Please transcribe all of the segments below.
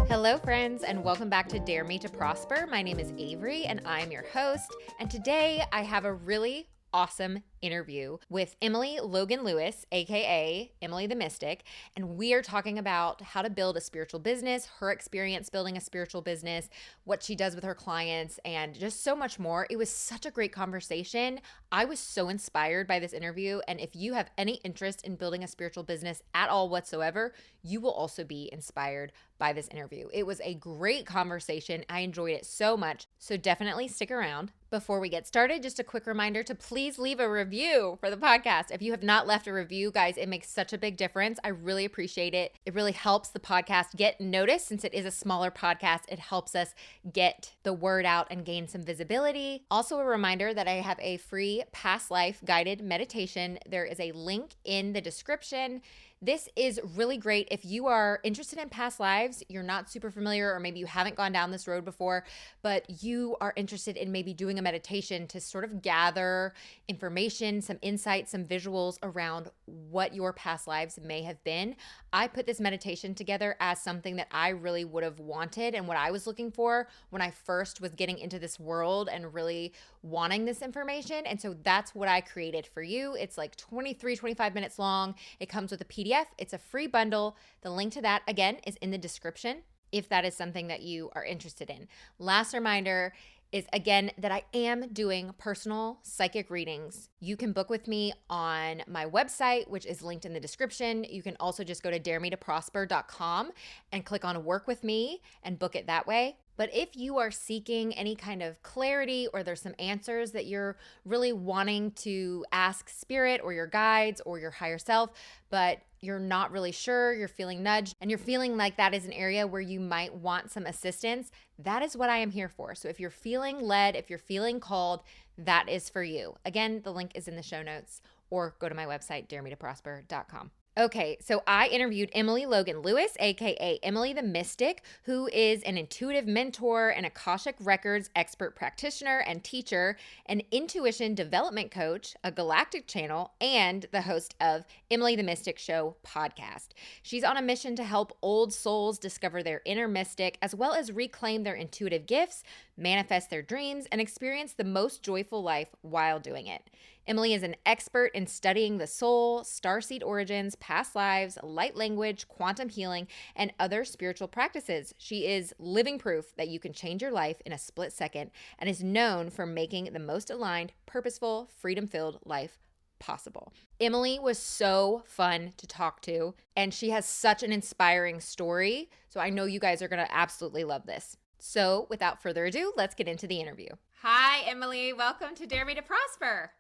Hello, friends, and welcome back to Dare Me to Prosper. My name is Avery, and I'm your host. And today I have a really awesome interview with Emily Logan Lewis, aka Emily the Mystic, and we are talking about how to build a spiritual business, her experience building a spiritual business, what she does with her clients, and just so much more. It was such a great conversation. I was so inspired by this interview, and if you have any interest in building a spiritual business at all whatsoever, you will also be inspired by this interview. It was a great conversation. I enjoyed it so much, so definitely stick around. Before we get started, just a quick reminder to please leave a review for the podcast. If you have not left a review, guys, it makes such a big difference. I really appreciate it. It really helps the podcast get noticed since it is a smaller podcast. It helps us get the word out and gain some visibility. Also, a reminder that I have a free past life guided meditation. There is a link in the description. This is really great if you are interested in past lives, you're not super familiar, or maybe you haven't gone down this road before, but you are interested in maybe doing a meditation to sort of gather information, some insights, some visuals around what your past lives may have been. I put this meditation together as something that I really would have wanted and what I was looking for when I first was getting into this world and really wanting this information. And so that's what I created for you. It's like 25 minutes long. It comes with a PDF. It's a free bundle. The link to that, again, is in the description if that is something that you are interested in. Last reminder is, again, that I am doing personal psychic readings. You can book with me on my website, which is linked in the description. You can also just go to daremetoprosper.com and click on work with me and book it that way. But if you are seeking any kind of clarity or there's some answers that you're really wanting to ask spirit or your guides or your higher self, but you're not really sure, you're feeling nudged, and you're feeling like that is an area where you might want some assistance, that is what I am here for. So if you're feeling led, if you're feeling called, that is for you. Again, the link is in the show notes, or go to my website, daremetoprosper.com. Okay, so I interviewed Emily Logan Lewis, aka Emily the Mystic, who is an intuitive mentor, an Akashic Records expert practitioner and teacher, an intuition development coach, a galactic channel, and the host of Emily the Mystic Show podcast. She's on a mission to help old souls discover their inner mystic, as well as reclaim their intuitive gifts, manifest their dreams, and experience the most joyful life while doing it. Emily is an expert in studying the soul, starseed origins, past lives, light language, quantum healing, and other spiritual practices. She is living proof that you can change your life in a split second and is known for making the most aligned, purposeful, freedom-filled life possible. Emily was so fun to talk to, and she has such an inspiring story, so I know you guys are going to absolutely love this. So without further ado, let's get into the interview. Hi, Emily. Welcome to Dare Me to Prosper.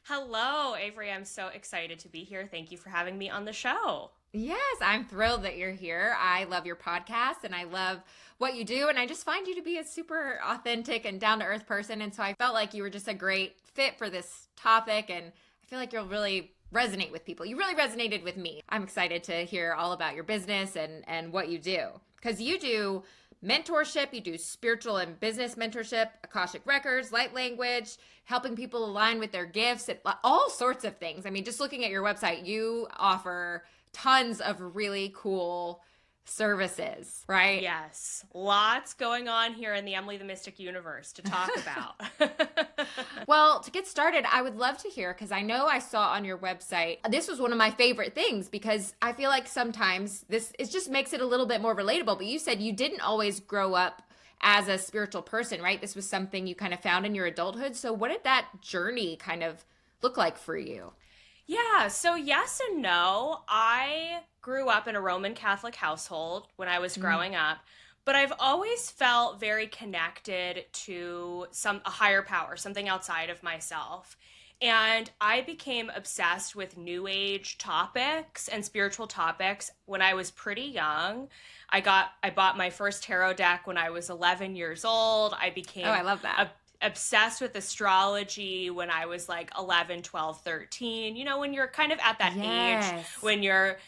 Hello, Avery. I'm so excited to be here. Thank you for having me on the show. Yes, I'm thrilled that you're here. I love your podcast and I love what you do. And I just find you to be a super authentic and down-to-earth person. And so I felt like you were just a great fit for this topic. And I feel like you'll really resonate with people. You really resonated with me. I'm excited to hear all about your business and what you do. Because you do mentorship, you do spiritual and business mentorship, Akashic Records, light language, helping people align with their gifts, all sorts of things. I mean, just looking at your website, you offer tons of really cool services, right? Yes. Lots going on here in the Emily the Mystic universe to talk about. Well, to get started, I would love to hear, because I know I saw on your website, this was one of my favorite things, because I feel like sometimes it just makes it a little bit more relatable. But you said you didn't always grow up as a spiritual person, right? This was something you kind of found in your adulthood. So what did that journey kind of look like for you? Yeah, so yes and no. I grew up in a Roman Catholic household when I was growing up, but I've always felt very connected to a higher power, something outside of myself. And I became obsessed with New Age topics and spiritual topics when I was pretty young. I bought my first tarot deck when I was 11 years old. I love that. obsessed with astrology when I was like 11, 12, 13. You know, when you're kind of at that age Yes. when you're,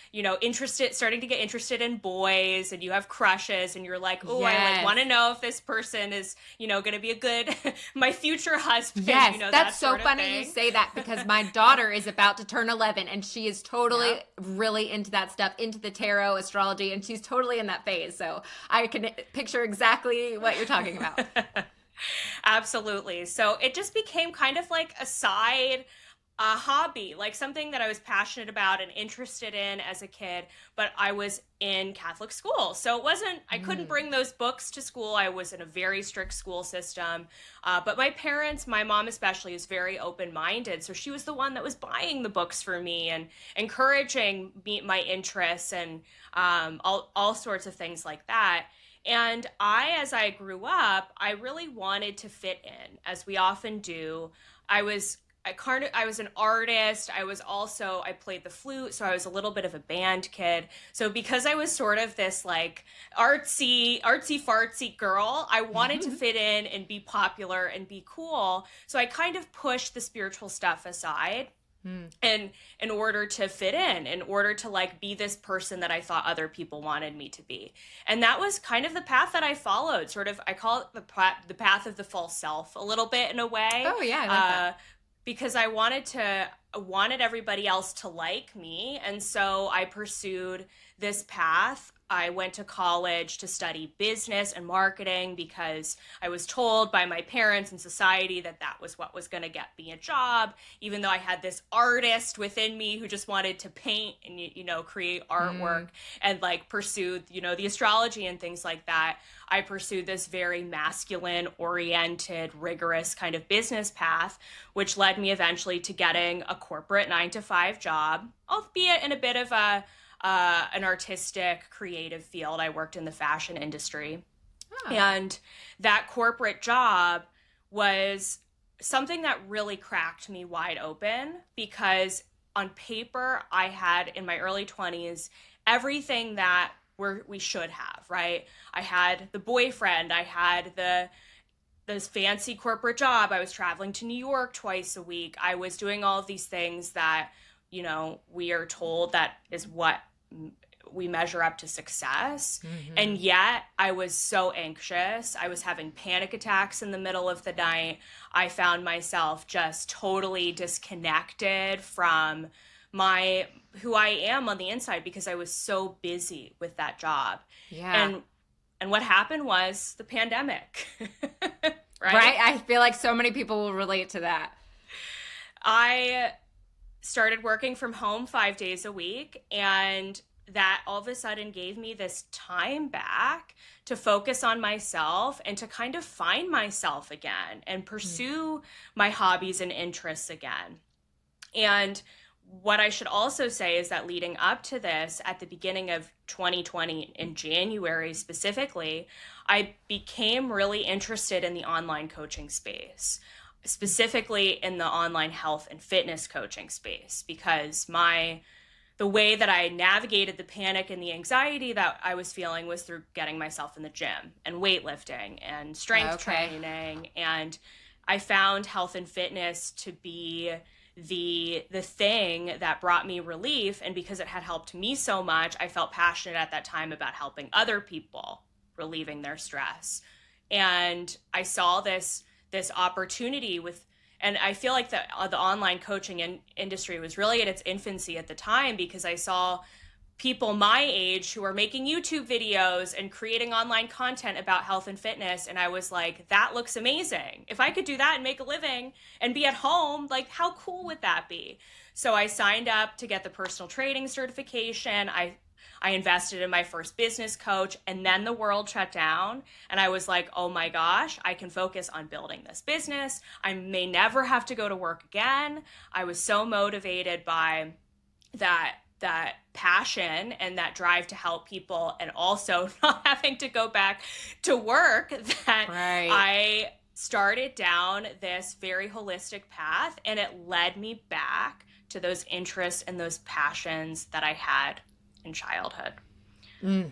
starting to get interested in boys and you have crushes and you're like, oh, I like want to Yes. know if this person is, going to be a good, my future husband, Yes, that that's so sort of funny you thing. say that because my daughter is about to turn 11 and she is totally Yep. really into that stuff, into the tarot, astrology, and she's totally in that phase. So I can picture exactly what you're talking about. Absolutely. So it just became kind of like a side hobby, like something that I was passionate about and interested in as a kid, but I was in Catholic school. So it wasn't, I couldn't Mm. bring those books to school. I was in a very strict school system. But my parents, my mom especially, is very open minded. So she was the one that was buying the books for me and encouraging me, my interests, and all sorts of things like that. And as I grew up, I really wanted to fit in, as we often do. I was I was an artist. I played the flute, so I was a little bit of a band kid. So because I was sort of this like artsy fartsy girl, I wanted to fit in and be popular and be cool. So I kind of pushed the spiritual stuff aside, Mm. and in order to fit in order to like be this person that I thought other people wanted me to be. And that was kind of the path that I followed. Sort of, I call it the path of the false self a little bit, in a way. Oh, yeah, I like that. Because I wanted everybody else to like me, and so I pursued this path. I went to college to study business and marketing because I was told by my parents and society that that was what was going to get me a job, even though I had this artist within me who just wanted to paint and, create artwork and like pursue, the astrology and things like that. I pursued this very masculine oriented, rigorous kind of business path, which led me eventually to getting a corporate 9 to 5 job, albeit in a bit of an artistic, creative field. I worked in the fashion industry. Oh. And that corporate job was something that really cracked me wide open, because on paper, I had in my early 20s everything that we should have, right? I had the boyfriend, I had this fancy corporate job, I was traveling to New York twice a week, I was doing all of these things that, we are told that is what we measure up to success. Mm-hmm. And yet I was so anxious. I was having panic attacks in the middle of the night. I found myself just totally disconnected from who I am on the inside, because I was so busy with that job. Yeah. And what happened was the pandemic. Right? I feel like so many people will relate to that. I started working from home 5 days a week, and that all of a sudden gave me this time back to focus on myself and to kind of find myself again and pursue my hobbies and interests again. And what I should also say is that leading up to this, at the beginning of 2020, in January specifically, I became really interested in the online coaching space, specifically in the online health and fitness coaching space, because the way that I navigated the panic and the anxiety that I was feeling was through getting myself in the gym and weightlifting and strength training. And I found health and fitness to be the thing that brought me relief. And because it had helped me so much, I felt passionate at that time about helping other people relieving their stress. And I saw this opportunity and I feel like the online coaching industry was really at its infancy at the time, because I saw people my age who are making YouTube videos and creating online content about health and fitness. And I was like, that looks amazing. If I could do that and make a living and be at home, like how cool would that be? So I signed up to get the personal training certification. I invested in my first business coach, and then the world shut down. And I was like, oh my gosh, I can focus on building this business. I may never have to go to work again. I was so motivated by that passion and that drive to help people, and also not having to go back to work, that I started down this very holistic path, and it led me back to those interests and those passions that I had in childhood. Oh,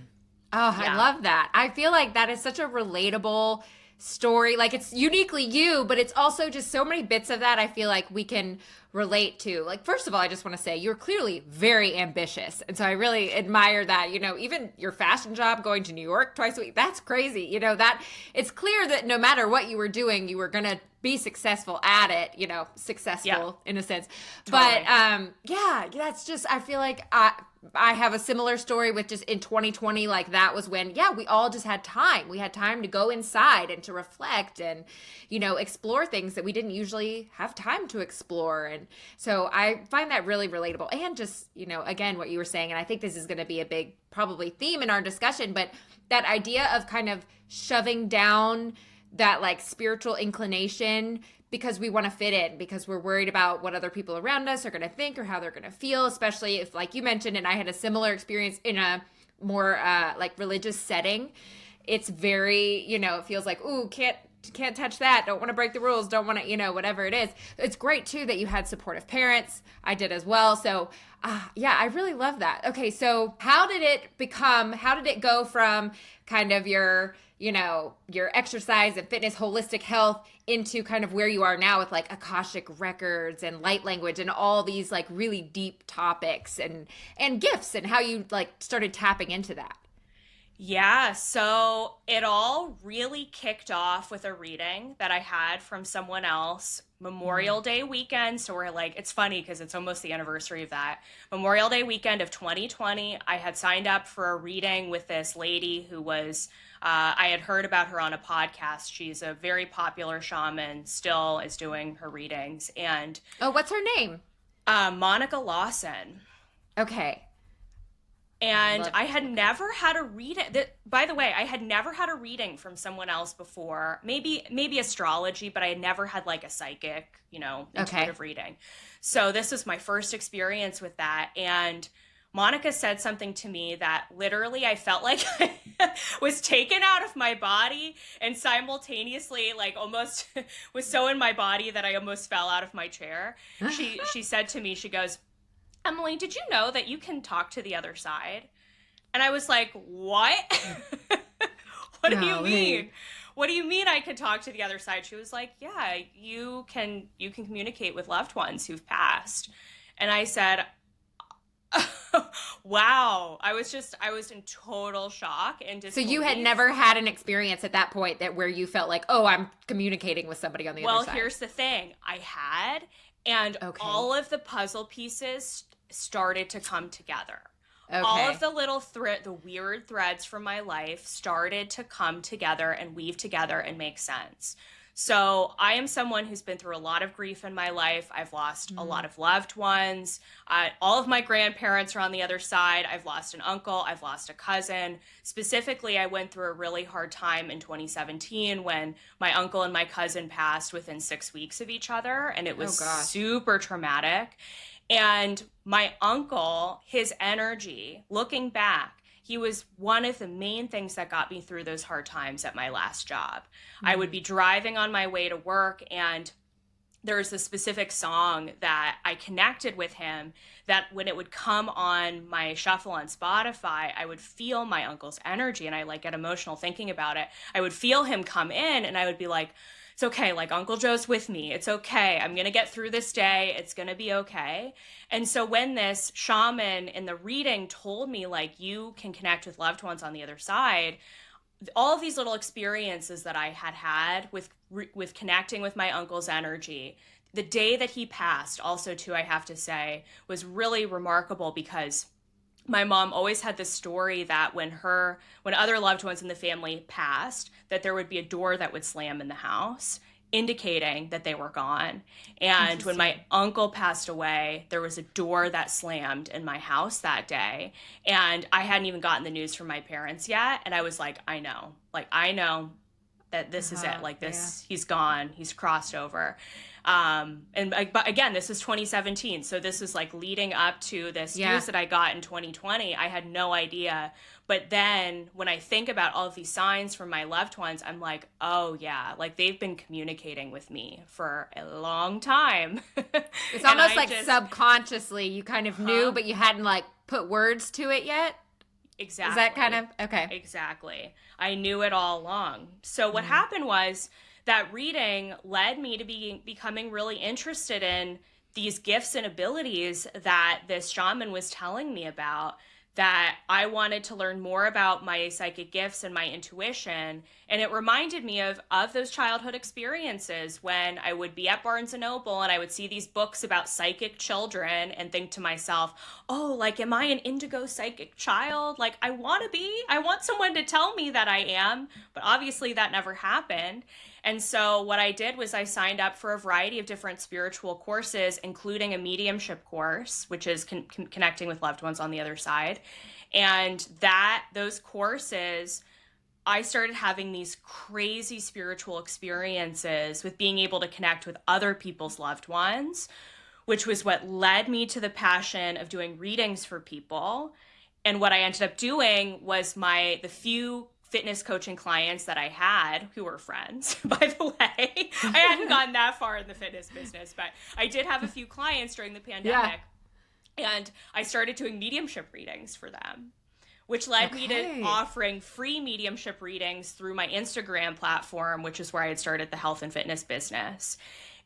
yeah. I love that. I feel like that is such a relatable story. Like, it's uniquely you, but it's also just so many bits of that I feel like we can relate to. Like, first of all, I just want to say you're clearly very ambitious. And so I really admire that. You know, even your fashion job, going to New York twice a week, that's crazy. You know, that it's clear that no matter what you were doing, you were going to be successful at it, you know, successful in a sense. Totally. But yeah, that's just, I feel like I have a similar story with just in 2020, like that was when, we all just had time. We had time to go inside and to reflect and, you know, explore things that we didn't usually have time to explore. And so I find that really relatable. And just, you know, again, what you were saying, and I think this is going to be a big probably theme in our discussion, but that idea of kind of shoving down that like spiritual inclination because we want to fit in, because we're worried about what other people around us are going to think or how they're going to feel, especially if, like you mentioned, and I had a similar experience in a more like religious setting. It's very, you know, it feels like, ooh, can't touch that. Don't want to break the rules. Don't want to, you know, whatever it is. It's great too that you had supportive parents. I did as well. So I really love that. Okay. So how did it go from kind of your, you know, your exercise and fitness, holistic health into kind of where you are now with like Akashic records and light language and all these like really deep topics and gifts, and how you like started tapping into that? Yeah, so it all really kicked off with a reading that I had from someone else Memorial Day weekend. So we're like, it's funny because it's almost the anniversary of that. Memorial Day weekend of 2020, I had signed up for a reading with this lady who was, I had heard about her on a podcast. She's a very popular shaman, still is doing her readings. And what's her name? Monica Lawson. Okay. And I had never had a reading. By the way, I had never had a reading from someone else before. Maybe astrology, but I had never had like a psychic, you know, intuitive reading. So this was my first experience with that. And Monica said something to me that literally I felt like I was taken out of my body, and simultaneously like almost was so in my body that I almost fell out of my chair. She said to me, she goes, "Emily, did you know that you can talk to the other side?" And I was like, what? What do you mean? What do you mean I can talk to the other side? She was like, yeah, you can communicate with loved ones who've passed. And I said, wow. I was in total shock and disbelief. So you had never had an experience at that point that where you felt like, oh, I'm communicating with somebody on the other side. Well, here's the thing. I had, and all of the puzzle pieces started to come together. Okay. All of the little the weird threads from my life started to come together and weave together and make sense. So I am someone who's been through a lot of grief in my life. I've lost a lot of loved ones. All of my grandparents are on the other side. I've lost an uncle. I've lost a cousin. Specifically, I went through a really hard time in 2017 when my uncle and my cousin passed within 6 weeks of each other. And it was super traumatic. And my uncle, his energy, looking back, he was one of the main things that got me through those hard times at my last job. I would be driving on my way to work, and there's a specific song that I connected with him that when it would come on my shuffle on Spotify, I would feel my uncle's energy, and I like get emotional thinking about it. I would feel him come in, and I would be like, it's okay, like Uncle Joe's with me. It's okay. I'm going to get through this day. It's going to be okay. And so when this shaman in the reading told me, like, you can connect with loved ones on the other side, all of these little experiences that I had with connecting with my uncle's energy, the day that he passed also too, I have to say, was really remarkable because my mom always had this story that when other loved ones in the family passed, that there would be a door that would slam in the house, indicating that they were gone. And when my uncle passed away, there was a door that slammed in my house that day. And I hadn't even gotten the news from my parents yet. And I was like, I know that this is it. Like this, he's gone. He's crossed over. But again, this is 2017. So this is like leading up to this news that I got in 2020. I had no idea. But then when I think about all of these signs from my loved ones, I'm like, oh yeah, like they've been communicating with me for a long time. It's almost like subconsciously you kind of knew, but you hadn't like put words to it yet. Exactly. Is that kind of okay? Exactly. I knew it all along. So what happened was that reading led me to becoming really interested in these gifts and abilities that this shaman was telling me about, that I wanted to learn more about my psychic gifts and my intuition. And it reminded me of those childhood experiences when I would be at Barnes and Noble and I would see these books about psychic children and think to myself, oh, like, am I an indigo psychic child? Like, I want someone to tell me that I am. But obviously that never happened. And so what I did was I signed up for a variety of different spiritual courses, including a mediumship course, which is connecting with loved ones on the other side. And those courses, I started having these crazy spiritual experiences with being able to connect with other people's loved ones, which was what led me to the passion of doing readings for people. And what I ended up doing was the few fitness coaching clients that I had, who were friends, by the way. I hadn't gone that far in the fitness business, but I did have a few clients during the pandemic. Yeah. And I started doing mediumship readings for them, which led me to offering free mediumship readings through my Instagram platform, which is where I had started the health and fitness business.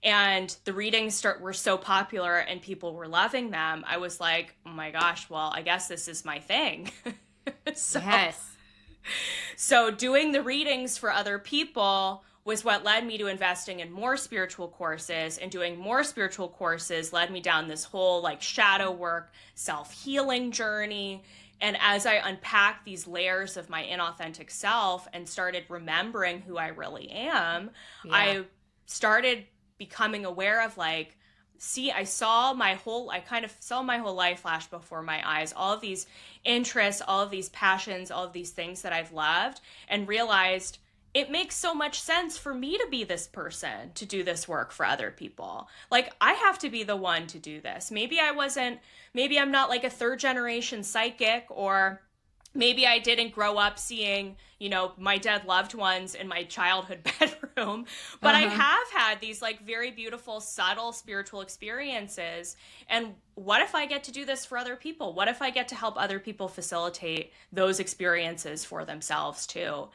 And the readings were so popular and people were loving them. I was like, oh my gosh, well, I guess this is my thing. Yes. So doing the readings for other people was what led me to investing in more spiritual courses, and doing more spiritual courses led me down this whole like shadow work, self-healing journey. And as I unpacked these layers of my inauthentic self and started remembering who I really am, I started becoming aware of like, I kind of saw my whole life flash before my eyes, all of these interests, all of these passions, all of these things that I've loved, and realized it makes so much sense for me to be this person, to do this work for other people. Like, I have to be the one to do this. Maybe I'm not like a third generation psychic, or maybe I didn't grow up seeing, my dead loved ones in my childhood bedroom, but I have had these like very beautiful, subtle spiritual experiences. And what if I get to do this for other people? What if I get to help other people facilitate those experiences for themselves too?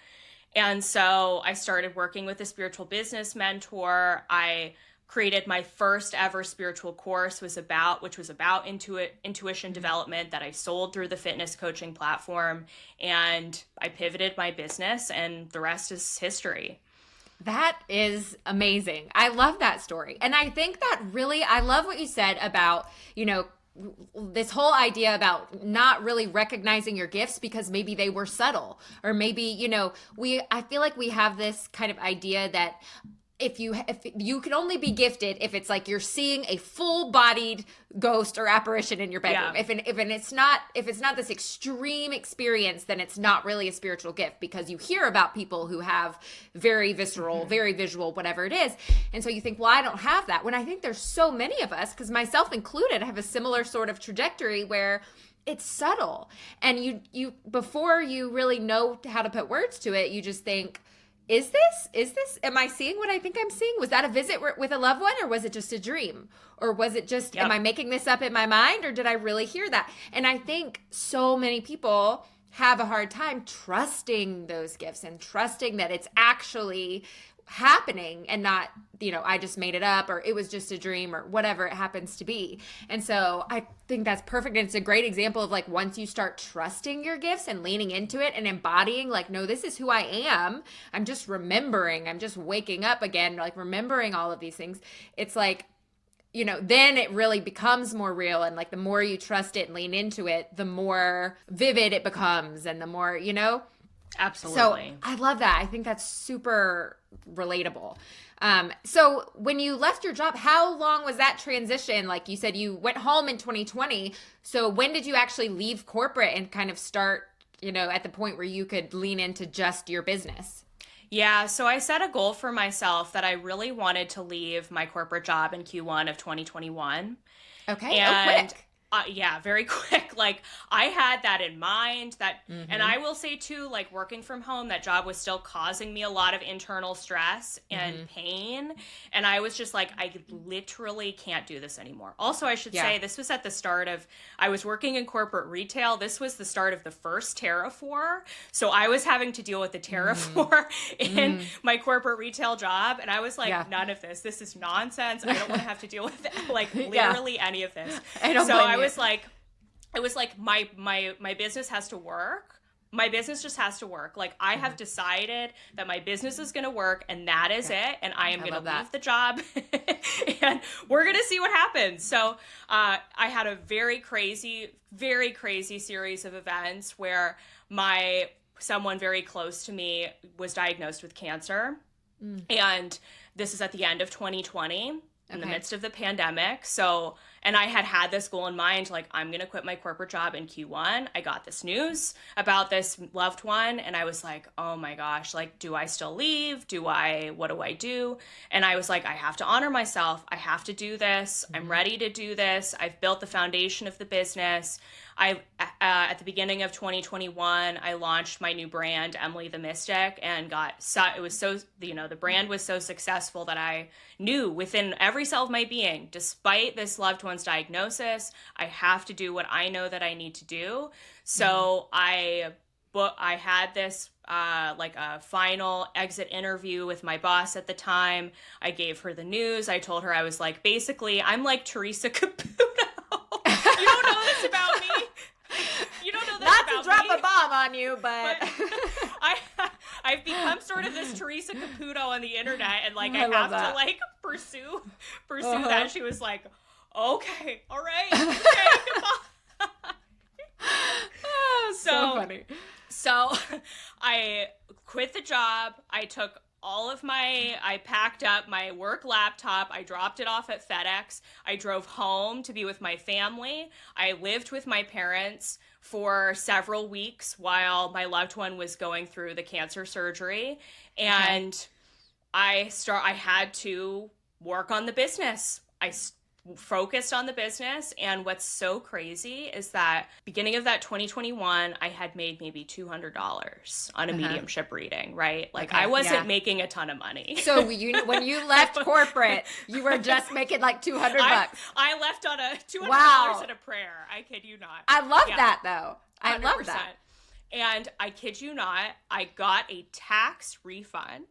And so I started working with a spiritual business mentor. I created my first ever spiritual course, which was about intuition development, that I sold through the fitness coaching platform. And I pivoted my business, and the rest is history. That is amazing. I love that story. And I think that really, I love what you said about, this whole idea about not really recognizing your gifts because maybe they were subtle, or maybe, I feel like we have this kind of idea that if you can only be gifted if it's like you're seeing a full-bodied ghost or apparition in your bedroom. Yeah. If it's not this extreme experience, then it's not really a spiritual gift, because you hear about people who have very visceral, very visual, whatever it is. And so you think, well, I don't have that. When I think there's so many of us, because myself included, have a similar sort of trajectory where it's subtle. And you before you really know how to put words to it, you just think, Is this, am I seeing what I think I'm seeing? Was that a visit with a loved one, or was it just a dream? Or was it just, am I making this up in my mind, or did I really hear that? And I think so many people have a hard time trusting those gifts and trusting that it's actually happening, and not, I just made it up, or it was just a dream, or whatever it happens to be. And so I think that's perfect. And it's a great example of like, once you start trusting your gifts and leaning into it and embodying like, no, this is who I am. I'm just waking up again, like remembering all of these things. It's like, then it really becomes more real. And like, the more you trust it and lean into it, the more vivid it becomes, and the more, Absolutely. So I love that. I think that's super relatable. So when you left your job, how long was that transition? Like you said, you went home in 2020. So when did you actually leave corporate and kind of start, at the point where you could lean into just your business? Yeah, so I set a goal for myself that I really wanted to leave my corporate job in Q1 of 2021. Okay, quick. Yeah, very quick. Like I had that in mind and Mm-hmm. I will say too, like working from home, that job was still causing me a lot of internal stress Mm-hmm. and pain. And I was just like, I literally can't do this anymore. Also, I should Yeah. say this was at the start of, I was working in corporate retail. This was the start of the first tariff war. So I was having to deal with the tariff Mm. war in Mm. my corporate retail job. And I was Yeah. like, none of this. This is nonsense. I don't want to have to deal with like Yeah. literally any of this. I don't So blame I you. was like, it was like my business has to work. My business just has to work. Like I have decided that my business is going to work and that is it. And I am going to love that. leave the job and we're going to see what happens. So I had a very crazy series of events where someone very close to me was diagnosed with cancer. And this is at the end of 2020 in the midst of the pandemic. So, and I had this goal in mind, like I'm going to quit my corporate job in Q1. I got this news about this loved one and I was like, oh my gosh, like, do I still leave? What do I do? And I was like, I have to honor myself. I have to do this. I'm ready to do this. I've built the foundation of the business. At the beginning of 2021, I launched my new brand, Emily the Mystic, and the brand was so successful that I knew within every cell of my being, despite this loved one's diagnosis, I have to do what I know that I need to do. So I had this like a final exit interview with my boss at the time. I gave her the news. I told her I was like, basically, I'm like Teresa Caputo. You don't know this about me. You don't know this Not about to drop me. a bomb on you, but I've become sort of this Teresa Caputo on the internet, and like I love have that. to like pursue that. She was like, okay, all right, okay, goodbye. Oh, so funny. So I quit the job. I packed up my work laptop. I dropped it off at FedEx. I drove home to be with my family. I lived with my parents for several weeks while my loved one was going through the cancer surgery. And I had to work on the business. I focused on the business. And what's so crazy is that beginning of that 2021, I had made maybe $200 on a mediumship reading, right? Like I wasn't making a ton of money. So when you left corporate, you were just making like $200. I left on a $200 Wow. and a prayer. I kid you not. I love that though. I love 100%. that. And I kid you not, I got a tax refund.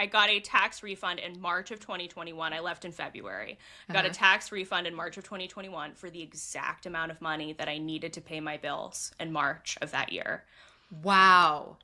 In March of 2021. I left in February. I got a tax refund in March of 2021 for the exact amount of money that I needed to pay my bills in March of that year. Wow.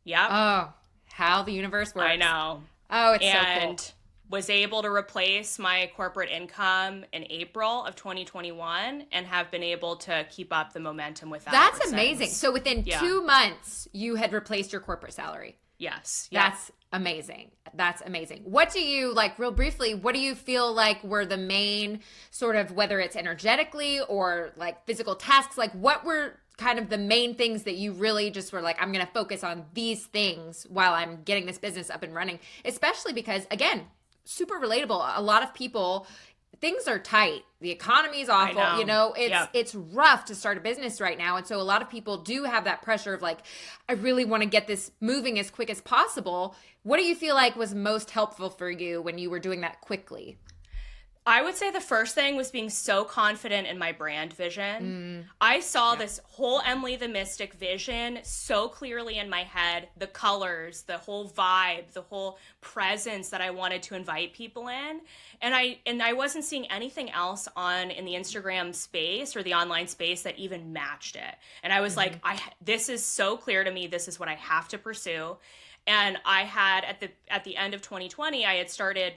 Yep. Oh, how the universe works. I know. Oh, it's so cool. And was able to replace my corporate income in April of 2021 and have been able to keep up the momentum with that. That's amazing. So within 2 months, you had replaced your corporate salary. Yes. That's amazing. That's amazing. What do you, like, real briefly, what do you feel like were the main sort of, whether it's energetically or like physical tasks, like what were kind of the main things that you really just were like, I'm going to focus on these things while I'm getting this business up and running, especially because, again, super relatable. A lot of people, things are tight. The economy is awful. You know, it's rough to start a business right now. And so a lot of people do have that pressure of like, I really want to get this moving as quick as possible. What do you feel like was most helpful for you when you were doing that quickly? I would say the first thing was being so confident in my brand vision. I saw this whole Emily the Mystic vision so clearly in my head, the colors, the whole vibe, the whole presence that I wanted to invite people in. And I wasn't seeing anything else in the Instagram space or the online space that even matched it. And I was like, this is so clear to me. This is what I have to pursue. And I had at the end of 2020, I had started,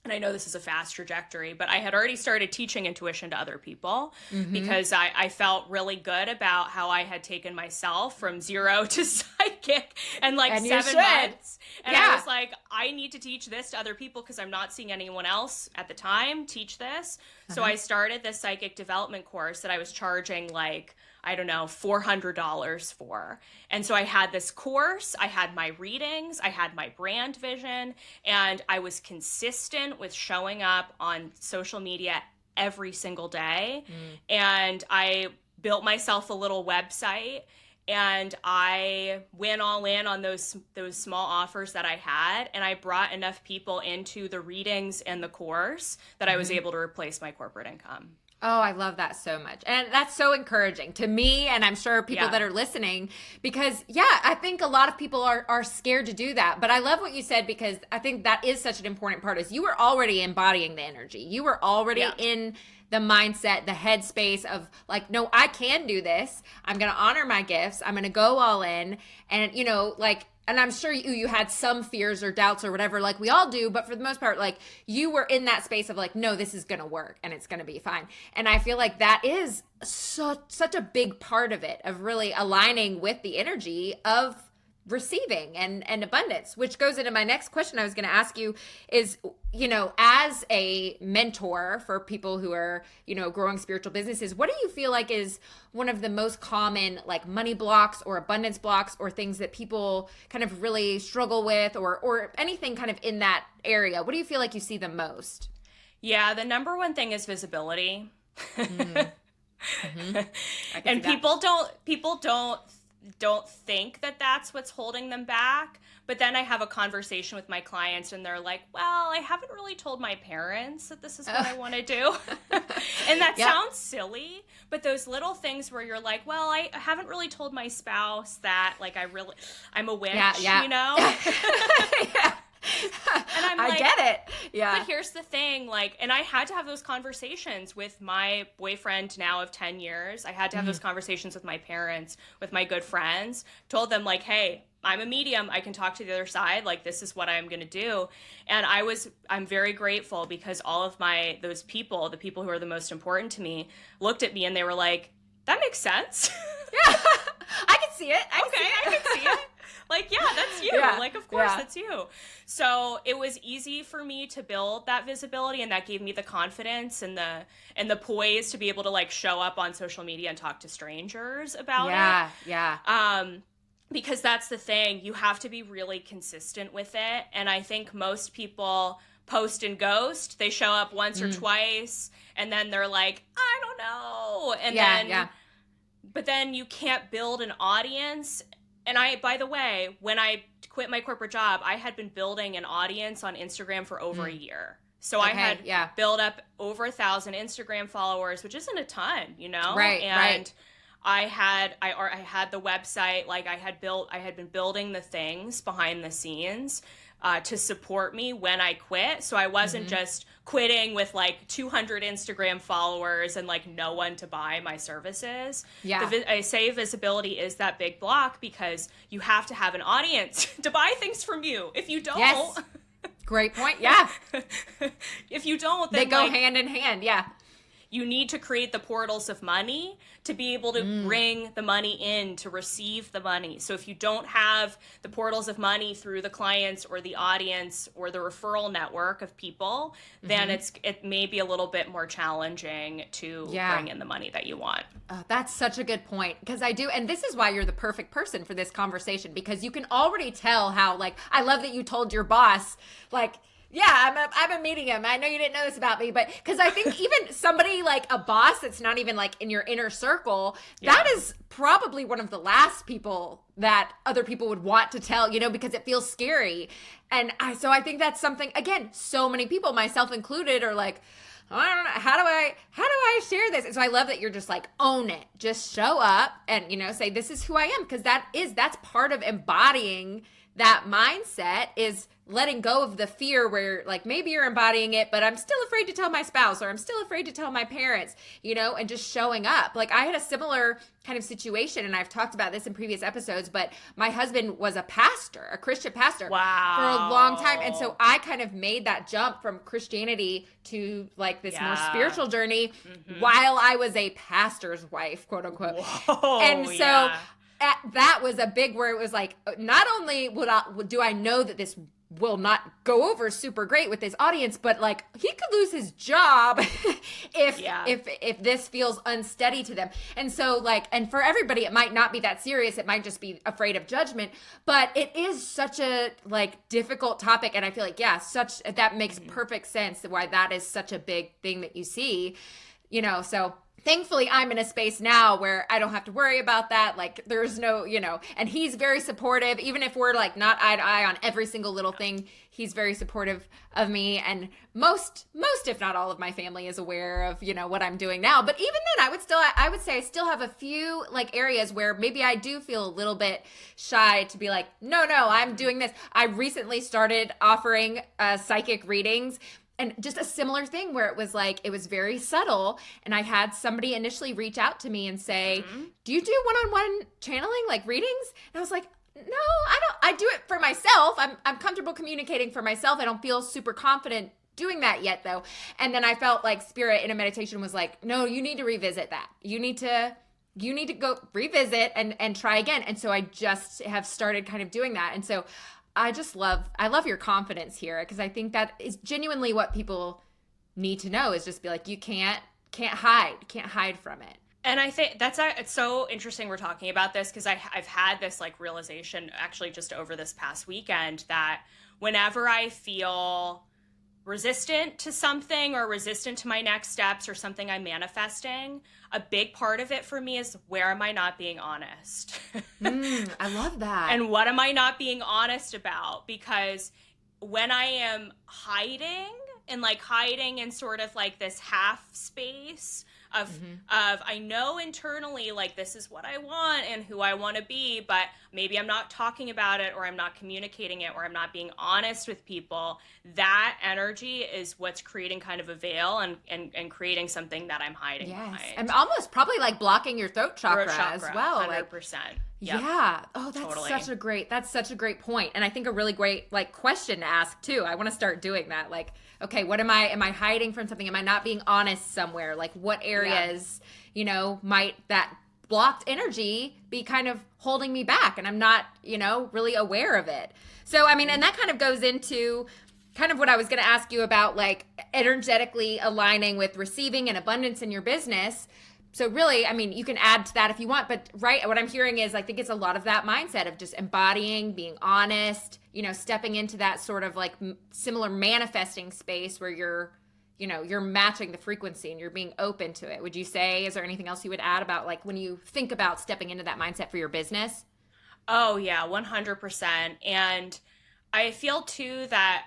and I know this is a fast trajectory, but I had already started teaching intuition to other people because I felt really good about how I had taken myself from zero to psychic in like 7 months. And I was like, I need to teach this to other people because I'm not seeing anyone else at the time teach this. So I started this psychic development course that I was charging like, I don't know, $400 for. And so I had this course, I had my readings, I had my brand vision, and I was consistent with showing up on social media every single day. And I built myself a little website, and I went all in on those small offers that I had, and I brought enough people into the readings and the course that I was able to replace my corporate income. Oh, I love that so much. And that's so encouraging to me, and I'm sure people that are listening, because I think a lot of people are scared to do that. But I love what you said, because I think that is such an important part, is you were already embodying the energy. You were already in the mindset, the headspace of like, no, I can do this. I'm going to honor my gifts. I'm going to go all in. And, you know, like, and I'm sure you had some fears or doubts or whatever, like we all do, but for the most part, like you were in that space of like, no, this is going to work and it's going to be fine. And I feel like that is such a big part of it, of really aligning with the energy of receiving and abundance, which goes into my next question I was going to ask you is, you know, as a mentor for people who are, you know, growing spiritual businesses, what do you feel like is one of the most common like money blocks or abundance blocks or things that people kind of really struggle with, or anything kind of in that area? What do you feel like you see the most? Yeah, the number one thing is visibility. And people don't think that that's what's holding them back. But then I have a conversation with my clients and they're like, well, I haven't really told my parents that this is what I want to do. And that sounds silly, but those little things where you're like, well, I haven't really told my spouse that, like, I'm a witch, you know? And I'm like, I get it. Yeah. But here's the thing, like, and I had to have those conversations with my boyfriend now of 10 years. I had to have those conversations with my parents, with my good friends, told them like, hey, I'm a medium. I can talk to the other side. Like, this is what I'm going to do. And I'm very grateful, because all of those people, the people who are the most important to me, looked at me and they were like, that makes sense. Yeah. I can see it. I can see it. Like, yeah, that's you. Yeah. Like, of course, that's you. So it was easy for me to build that visibility, and that gave me the confidence and the poise to be able to like show up on social media and talk to strangers about it. Yeah. Because that's the thing. You have to be really consistent with it. And I think most people post and ghost. They show up once or twice, and then they're like, I don't know. And but then you can't build an audience. And by the way, when I quit my corporate job, I had been building an audience on Instagram for over a year. So I had built up over 1,000 Instagram followers, which isn't a ton, you know? Right. And I had the website, like I had been building the things behind the scenes to support me when I quit. So I wasn't just quitting with like 200 Instagram followers and like no one to buy my services. Yeah. I say visibility is that big block, because you have to have an audience to buy things from you. If you don't. Great point. Yeah. If you don't, then they go hand in hand. Yeah. You need to create the portals of money to be able to bring the money in, to receive the money. So if you don't have the portals of money through the clients or the audience or the referral network of people, then it may be a little bit more challenging to bring in the money that you want. That's such a good point, because I do. And this is why you're the perfect person for this conversation, because you can already tell how, like, I love that you told your boss, like, yeah, I'm a medium. I know you didn't know this about me, but because I think even somebody like a boss that's not even like in your inner circle, that is probably one of the last people that other people would want to tell, you know, because it feels scary. And so I think that's something, again, so many people, myself included, are like, I don't know, how do I share this? And so I love that you're just like, own it. Just show up and, you know, say, this is who I am. Because that's part of embodying that mindset, is letting go of the fear where like maybe you're embodying it, but I'm still afraid to tell my spouse, or I'm still afraid to tell my parents, you know, and just showing up. Like I had a similar kind of situation, and I've talked about this in previous episodes, but my husband was a pastor, a Christian pastor for a long time. And so I kind of made that jump from Christianity to like this more spiritual journey while I was a pastor's wife, quote unquote. Whoa, and so that was a big, where it was like, not only do I know that this will not go over super great with his audience, but like he could lose his job if this feels unsteady to them. And so like, and for everybody, it might not be that serious. It might just be afraid of judgment, but it is such a like difficult topic. And I feel like, that makes perfect sense why that is such a big thing that you see, so thankfully, I'm in a space now where I don't have to worry about that. Like there's no, and he's very supportive. Even if we're like not eye to eye on every single little thing, he's very supportive of me. And most, if not all of my family is aware of, what I'm doing now. But even then I would say I still have a few like areas where maybe I do feel a little bit shy to be like, no, I'm doing this. I recently started offering psychic readings. And just a similar thing where it was very subtle. And I had somebody initially reach out to me and say, do you do one-on-one channeling, like readings? And I was like, no, I don't. I do it for myself. I'm comfortable communicating for myself. I don't feel super confident doing that yet though. And then I felt like spirit in a meditation was like, no, you need to revisit that. You need to go revisit and try again. And so I just have started kind of doing that. And so I love your confidence here, because I think that is genuinely what people need to know, is just be like, you can't hide from it. And I think it's so interesting we're talking about this, because I've had this like realization actually just over this past weekend that whenever I feel resistant to something or resistant to my next steps or something I'm manifesting, a big part of it for me is, where am I not being honest? I love that. And what am I not being honest about? Because when I am hiding in sort of like this half space of I know internally like this is what I want and who I want to be, but maybe I'm not talking about it, or I'm not communicating it, or I'm not being honest with people, that energy is what's creating kind of a veil and creating something that I'm hiding behind. And almost probably like blocking your throat chakra as well. 100%. Yep. Yeah. Oh, that's totally. That's such a great point. And I think a really great like question to ask too. I want to start doing that. Like, okay, am I hiding from something? Am I not being honest somewhere? Like what areas, might that blocked energy be kind of holding me back, and I'm not, really aware of it. So, I mean, and that kind of goes into kind of what I was going to ask you about, like energetically aligning with receiving and abundance in your business. So really, I mean, you can add to that if you want, but right, what I'm hearing is I think it's a lot of that mindset of just embodying, being honest, stepping into that sort of like similar manifesting space where you're matching the frequency and you're being open to it. Would you say, is there anything else you would add about like when you think about stepping into that mindset for your business? Oh yeah, 100%. And I feel too that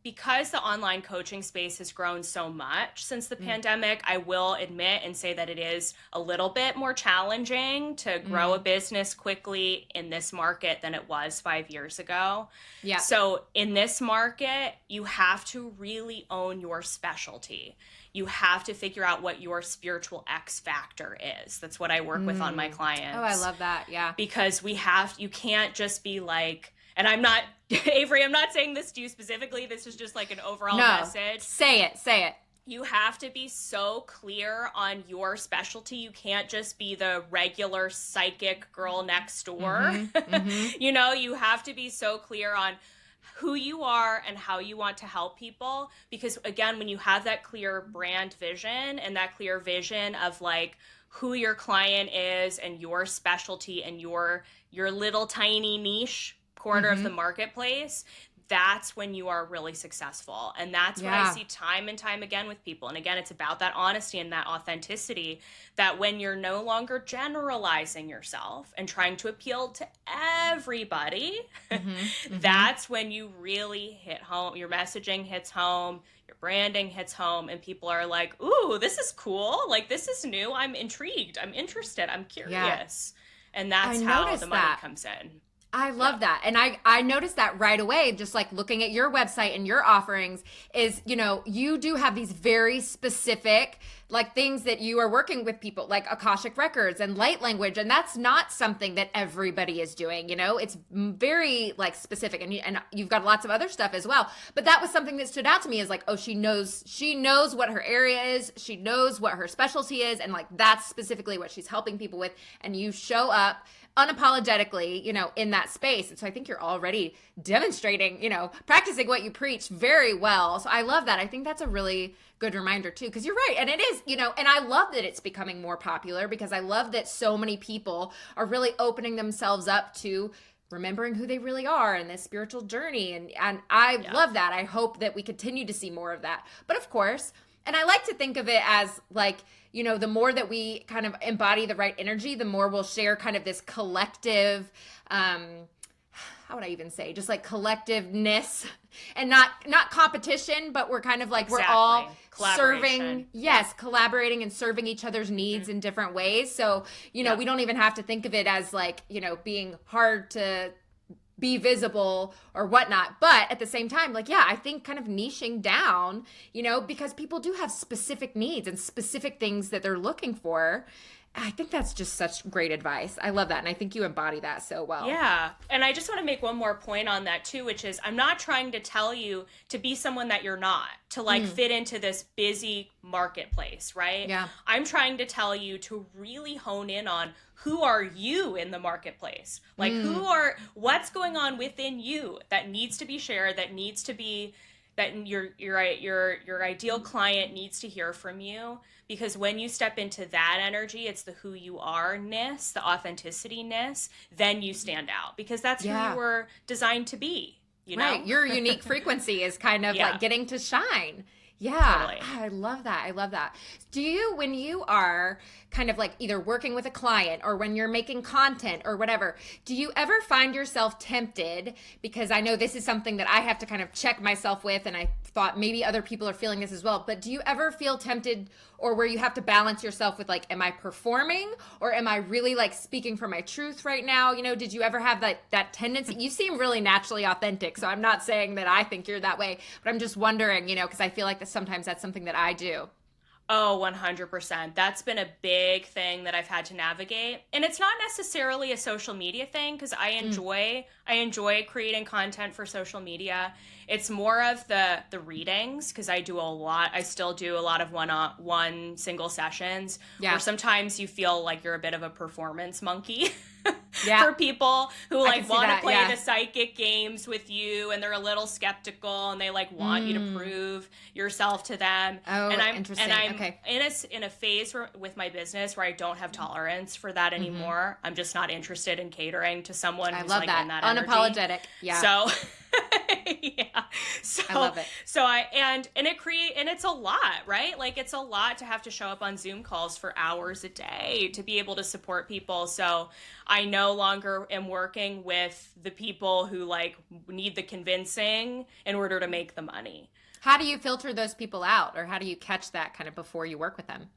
because the online coaching space has grown so much since the pandemic, I will admit and say that it is a little bit more challenging to grow a business quickly in this market than it was 5 years ago. Yeah. So in this market, you have to really own your specialty. You have to figure out what your spiritual X factor is. That's what I work with on my clients. Oh, I love that. Yeah. Because you can't just be like, and I'm not, Avery, I'm not saying this to you specifically. This is just like an overall message. Say it. You have to be so clear on your specialty. You can't just be the regular psychic girl next door. You have to be so clear on who you are and how you want to help people. Because again, when you have that clear brand vision and that clear vision of like who your client is and your specialty and your little tiny niche corner of the marketplace, that's when you are really successful. And that's what I see time and time again with people. And again, it's about that honesty and that authenticity, that when you're no longer generalizing yourself and trying to appeal to everybody, that's when you really hit home. Your messaging hits home, your branding hits home, and people are like, ooh, this is cool. Like, this is new. I'm intrigued. I'm interested. I'm curious. And that's how the money comes in. I love that. And I noticed that right away, just like looking at your website and your offerings is, you do have these very specific like things that you are working with people like Akashic Records and light language. And that's not something that everybody is doing, it's very like specific, and you've got lots of other stuff as well. But that was something that stood out to me is like, oh, she knows what her area is. She knows what her specialty is. And like, that's specifically what she's helping people with. And you show up unapologetically, in that space. And so I think you're already demonstrating, practicing what you preach very well. So I love that. I think that's a really good reminder too, because you're right. And it is, and I love that it's becoming more popular, because I love that so many people are really opening themselves up to remembering who they really are in this spiritual journey. And I love that. I hope that we continue to see more of that. But of course, and I like to think of it as like, the more that we kind of embody the right energy, the more we'll share kind of this collective, how would I even say, just like collectiveness, and not competition, but we're kind of like, we're all serving, collaborating and serving each other's needs in different ways. So, we don't even have to think of it as like, being hard to be visible or whatnot. But at the same time, like, I think kind of niching down, because people do have specific needs and specific things that they're looking for. I think that's just such great advice. I love that. And I think you embody that so well. Yeah. And I just want to make one more point on that too, which is I'm not trying to tell you to be someone that you're not, to like fit into this busy marketplace, right? Yeah. I'm trying to tell you to really hone in on who are you in the marketplace? Like what's going on within you that needs to be shared, that needs to be, that your ideal client needs to hear from you. Because when you step into that energy, it's the who you are-ness, the authenticity-ness, then you stand out, because that's who you were designed to be, Right. Your unique frequency is kind of like getting to shine. Yeah. Totally. I love that. I love that. Do you, when you are kind of like either working with a client or when you're making content or whatever, do you ever find yourself tempted? Because I know this is something that I have to kind of check myself with, and I thought maybe other people are feeling this as well, but do you ever feel tempted, or where you have to balance yourself with like, am I performing, or am I really like speaking from my truth right now? Did you ever have that tendency? You seem really naturally authentic, so I'm not saying that I think you're that way, but I'm just wondering, because I feel like sometimes that's something that I do. Oh, 100%. That's been a big thing that I've had to navigate. And it's not necessarily a social media thing, because I enjoy creating content for social media. It's more of the readings, because I still do a lot of one single sessions, where sometimes you feel like you're a bit of a performance monkey. For people who like want to play the psychic games with you, and they're a little skeptical, and they like want you to prove yourself to them. Oh, and I'm okay. in a phase with my business where I don't have tolerance for that anymore. I'm just not interested in catering to someone who's like in that energy. Unapologetic. Yeah. So yeah. So I love it. So and it's a lot, right? Like, it's a lot to have to show up on Zoom calls for hours a day to be able to support people. So I no longer am working with the people who like need the convincing in order to make the money. How do you filter those people out, or how do you catch that kind of before you work with them?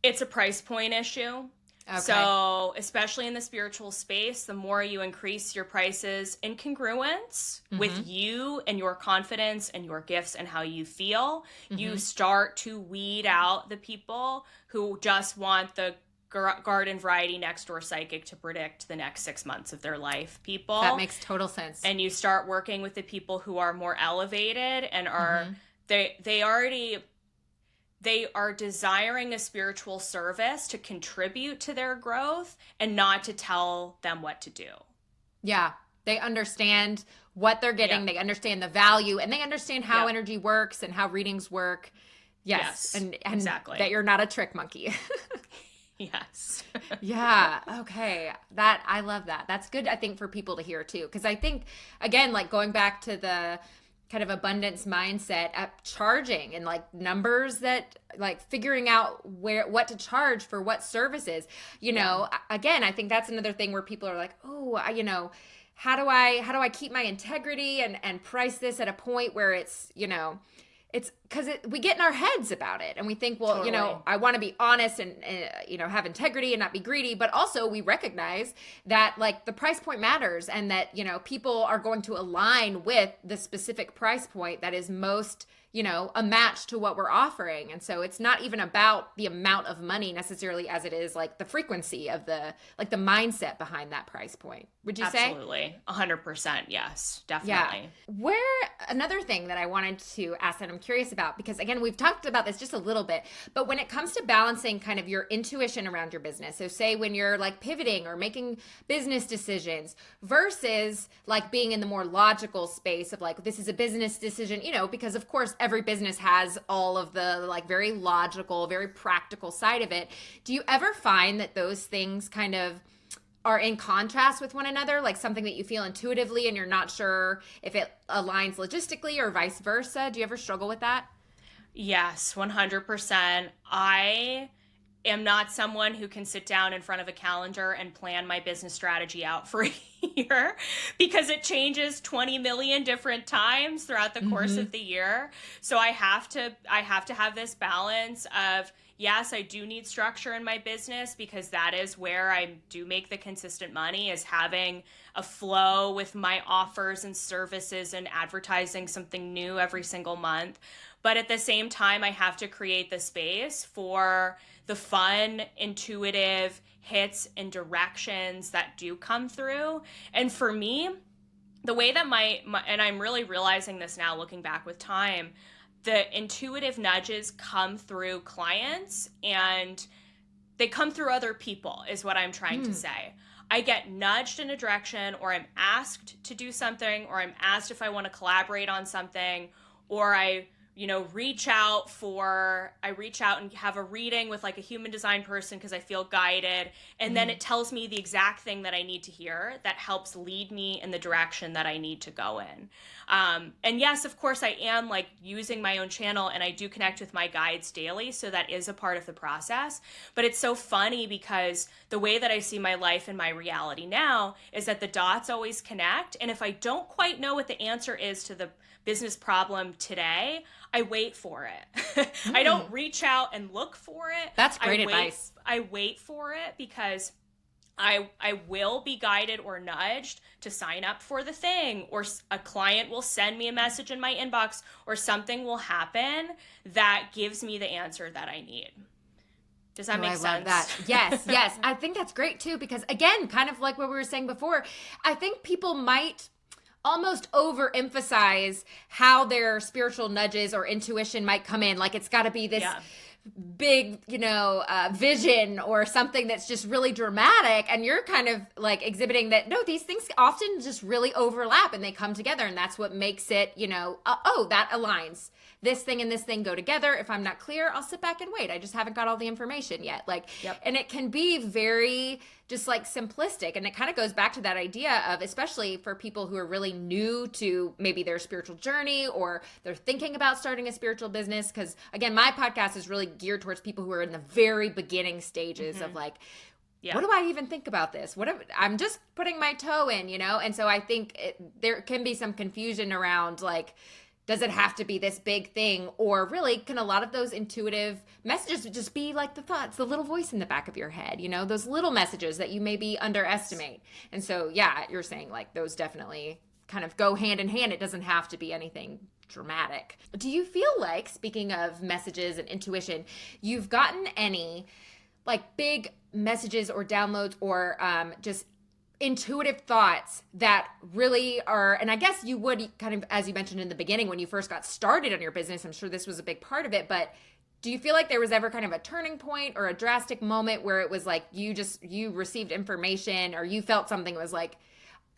It's a price point issue. Okay. So especially in the spiritual space, the more you increase your prices in congruence with you and your confidence and your gifts and how you feel, you start to weed out the people who just want the garden variety next door psychic to predict the next 6 months of their life people. That makes total sense. And you start working with the people who are more elevated and are they are desiring a spiritual service to contribute to their growth and not to tell them what to do. Yeah. They understand what they're getting. Yeah. They understand the value, and they understand how energy works and how readings work. Yes. And exactly. That you're not a trick monkey. Yes. Yeah. Okay. I love that. That's good, I think, for people to hear too. Because I think, again, like going back to the kind of abundance mindset at charging and like numbers, that like figuring out what to charge for what services, again, I think that's another thing where people are like, oh, how do I keep my integrity and price this at a point where it's, it's because we get in our heads about it and we think, well, totally. I want to be honest and, have integrity and not be greedy. But also we recognize that like the price point matters, and that, people are going to align with the specific price point that is most, a match to what we're offering. And so it's not even about the amount of money necessarily as it is like the frequency of the mindset behind that price point. would you say? Absolutely. 100%. Yes, Yeah. definitely. Another thing that I wanted to ask that I'm curious about, because again, we've talked about this just a little bit, but when it comes to balancing kind of your intuition around your business, so say when you're like pivoting or making business decisions versus like being in the more logical space of like, this is a business decision, because of course every business has all of the like very logical, very practical side of it. Do you ever find that those things kind of are in contrast with one another, like something that you feel intuitively and you're not sure if it aligns logistically or vice versa? Do you ever struggle with that? Yes, 100%. I am not someone who can sit down in front of a calendar and plan my business strategy out for a year because it changes 20 million different times throughout the course of the year. So I have to have this balance of, yes, I do need structure in my business because that is where I do make the consistent money, is having a flow with my offers and services and advertising something new every single month. But at the same time, I have to create the space for the fun, intuitive hits and directions that do come through. And for me, the way that and I'm really realizing this now looking back with time, the intuitive nudges come through clients and they come through other people, is what I'm trying to say. I get nudged in a direction, or I'm asked to do something, or I'm asked if I want to collaborate on something, or I reach out and have a reading with like a human design person because I feel guided. And then it tells me the exact thing that I need to hear that helps lead me in the direction that I need to go in. And yes, of course, I am like using my own channel and I do connect with my guides daily. So that is a part of the process. But it's so funny because the way that I see my life and my reality now is that the dots always connect. And if I don't quite know what the answer is to the business problem today, I wait for it. I don't reach out and look for it. That's great advice. I wait for it because I will be guided or nudged to sign up for the thing, or a client will send me a message in my inbox, or something will happen that gives me the answer that I need. Does that make sense? I love that. Yes, yes. I think that's great too, because again, kind of like what we were saying before, I think people might almost overemphasize how their spiritual nudges or intuition might come in. Like it's got to be this big, vision or something that's just really dramatic. And you're kind of like exhibiting that, no, these things often just really overlap and they come together. And that's what makes it, that aligns. This thing and this thing go together. If I'm not clear, I'll sit back and wait. I just haven't got all the information yet. And it can be very just like simplistic. And it kind of goes back to that idea of, especially for people who are really new to maybe their spiritual journey, or they're thinking about starting a spiritual business. Because again, my podcast is really geared towards people who are in the very beginning stages of like, what do I even think about this? I'm just putting my toe in, And so I think there can be some confusion around like, does it have to be this big thing? Or really, can a lot of those intuitive messages just be like the thoughts, the little voice in the back of your head, those little messages that you maybe underestimate? And so, yeah, you're saying like those definitely kind of go hand in hand. It doesn't have to be anything dramatic. Do you feel like, speaking of messages and intuition, you've gotten any like big messages or downloads or just intuitive thoughts that really are, and I guess you would kind of, as you mentioned in the beginning, when you first got started on your business, I'm sure this was a big part of it, but do you feel like there was ever kind of a turning point or a drastic moment where it was like you received information or you felt something was like,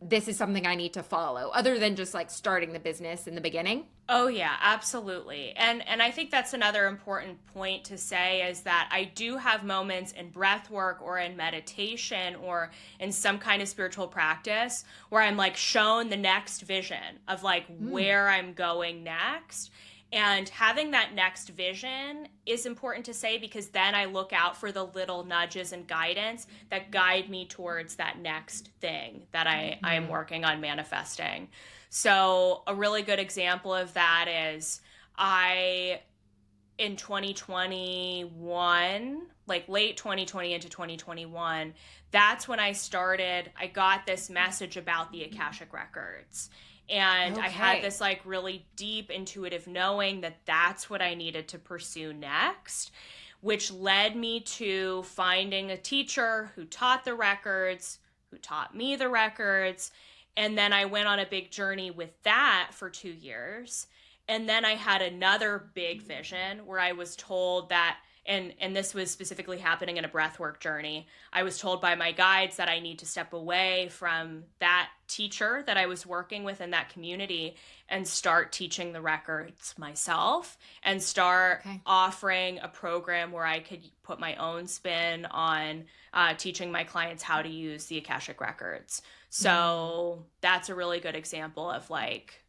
this is something I need to follow, other than just like starting the business in the beginning? Oh yeah, absolutely. And I think that's another important point to say, is that I do have moments in breath work or in meditation or in some kind of spiritual practice where I'm like shown the next vision of like where I'm going next. And having that next vision is important to say, because then I look out for the little nudges and guidance that guide me towards that next thing that I'm working on manifesting. So a really good example of that is in 2021, like late 2020 into 2021, that's when I got this message about the Akashic Records. And I had this like really deep intuitive knowing that that's what I needed to pursue next, which led me to finding a teacher who taught the records, who taught me the records. And then I went on a big journey with that for 2 years. And then I had another big vision where I was told that, and this was specifically happening in a breathwork journey. I was told by my guides that I need to step away from that teacher that I was working with in that community and start teaching the records myself and start offering a program where I could put my own spin on teaching my clients how to use the Akashic records. So that's a really good example of like,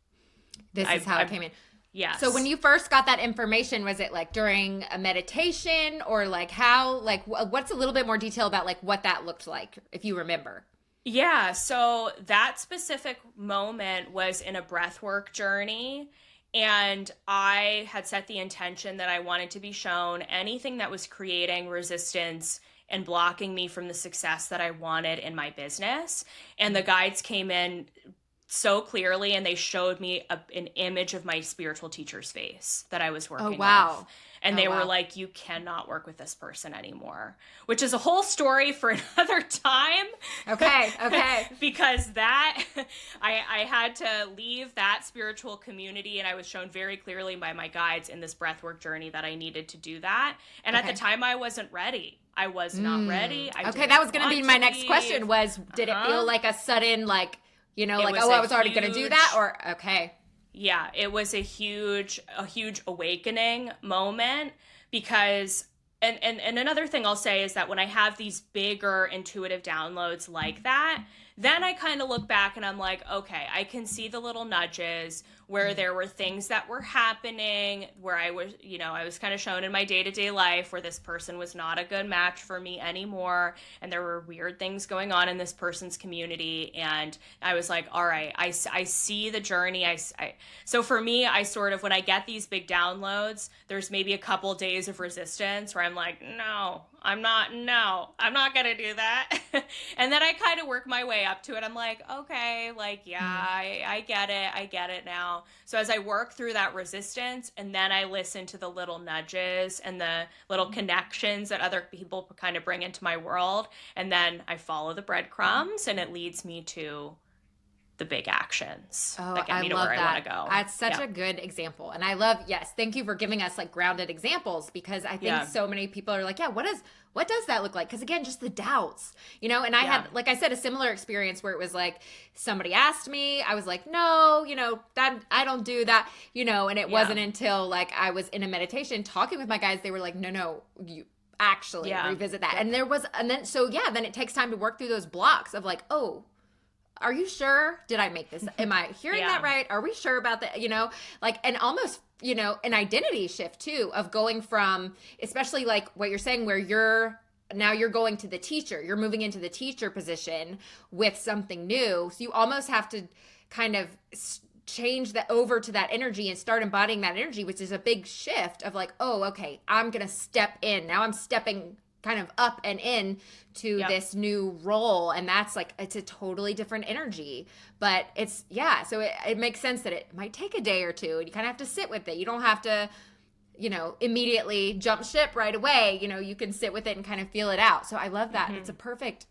this is how it came in. Yes. So when you first got that information, was it like during a meditation or like how, like what's a little bit more detail about like what that looked like, if you remember? Yeah. So that specific moment was in a breathwork journey. And I had set the intention that I wanted to be shown anything that was creating resistance and blocking me from the success that I wanted in my business. And the guides came in so clearly, and they showed me an image of my spiritual teacher's face that I was working with. And they were like, you cannot work with this person anymore, which is a whole story for another time. Okay. Because that, I had to leave that spiritual community, and I was shown very clearly by my guides in this breathwork journey that I needed to do that. And at the time, I wasn't ready. I was not ready. That was going to be my next question was, did it feel like a sudden, like, you know, like, I was already going to do that? Or, yeah, it was a huge awakening moment because, and another thing I'll say is that when I have these bigger intuitive downloads like that, then I kind of look back and I'm like, okay, I can see the little nudges where there were things that were happening where I was kind of shown in my day-to-day life where this person was not a good match for me anymore. And there were weird things going on in this person's community. And I was like, all right, I see the journey. So for me, I sort of, when I get these big downloads, there's maybe a couple days of resistance where I'm like, no, I'm not going to do that. And then I kind of work my way up to it. I'm like, okay, like, yeah, I get it now. So as I work through that resistance, and then I listen to the little nudges and the little connections that other people kind of bring into my world. And then I follow the breadcrumbs, and it leads me to the big actions that get me to where I want to go. That's such a good example. And I love, thank you for giving us like grounded examples, because I think so many people are like, what does that look like? Because again, just the doubts, you know, and I had, like I said, a similar experience where it was like, somebody asked me, I was like, no, you know, that I don't do that, you know, and it wasn't until like I was in a meditation talking with my guys, they were like, no, you actually revisit that. And then it takes time to work through those blocks of like, oh, are you sure? Did I make this? Am I hearing that right? Are we sure about that? You know, like, and almost, you know, an identity shift too, of going from, especially like what you're saying, where you're going to the teacher, you're moving into the teacher position with something new. So you almost have to kind of change that over to that energy and start embodying that energy, which is a big shift of like, oh, okay, I'm going to step in. Now I'm stepping kind of up and in to this new role. And that's like, it's a totally different energy, but it's, so it makes sense that it might take a day or two, and you kind of have to sit with it. You don't have to, you know, immediately jump ship right away. You know, you can sit with it and kind of feel it out. So I love that. It's a perfect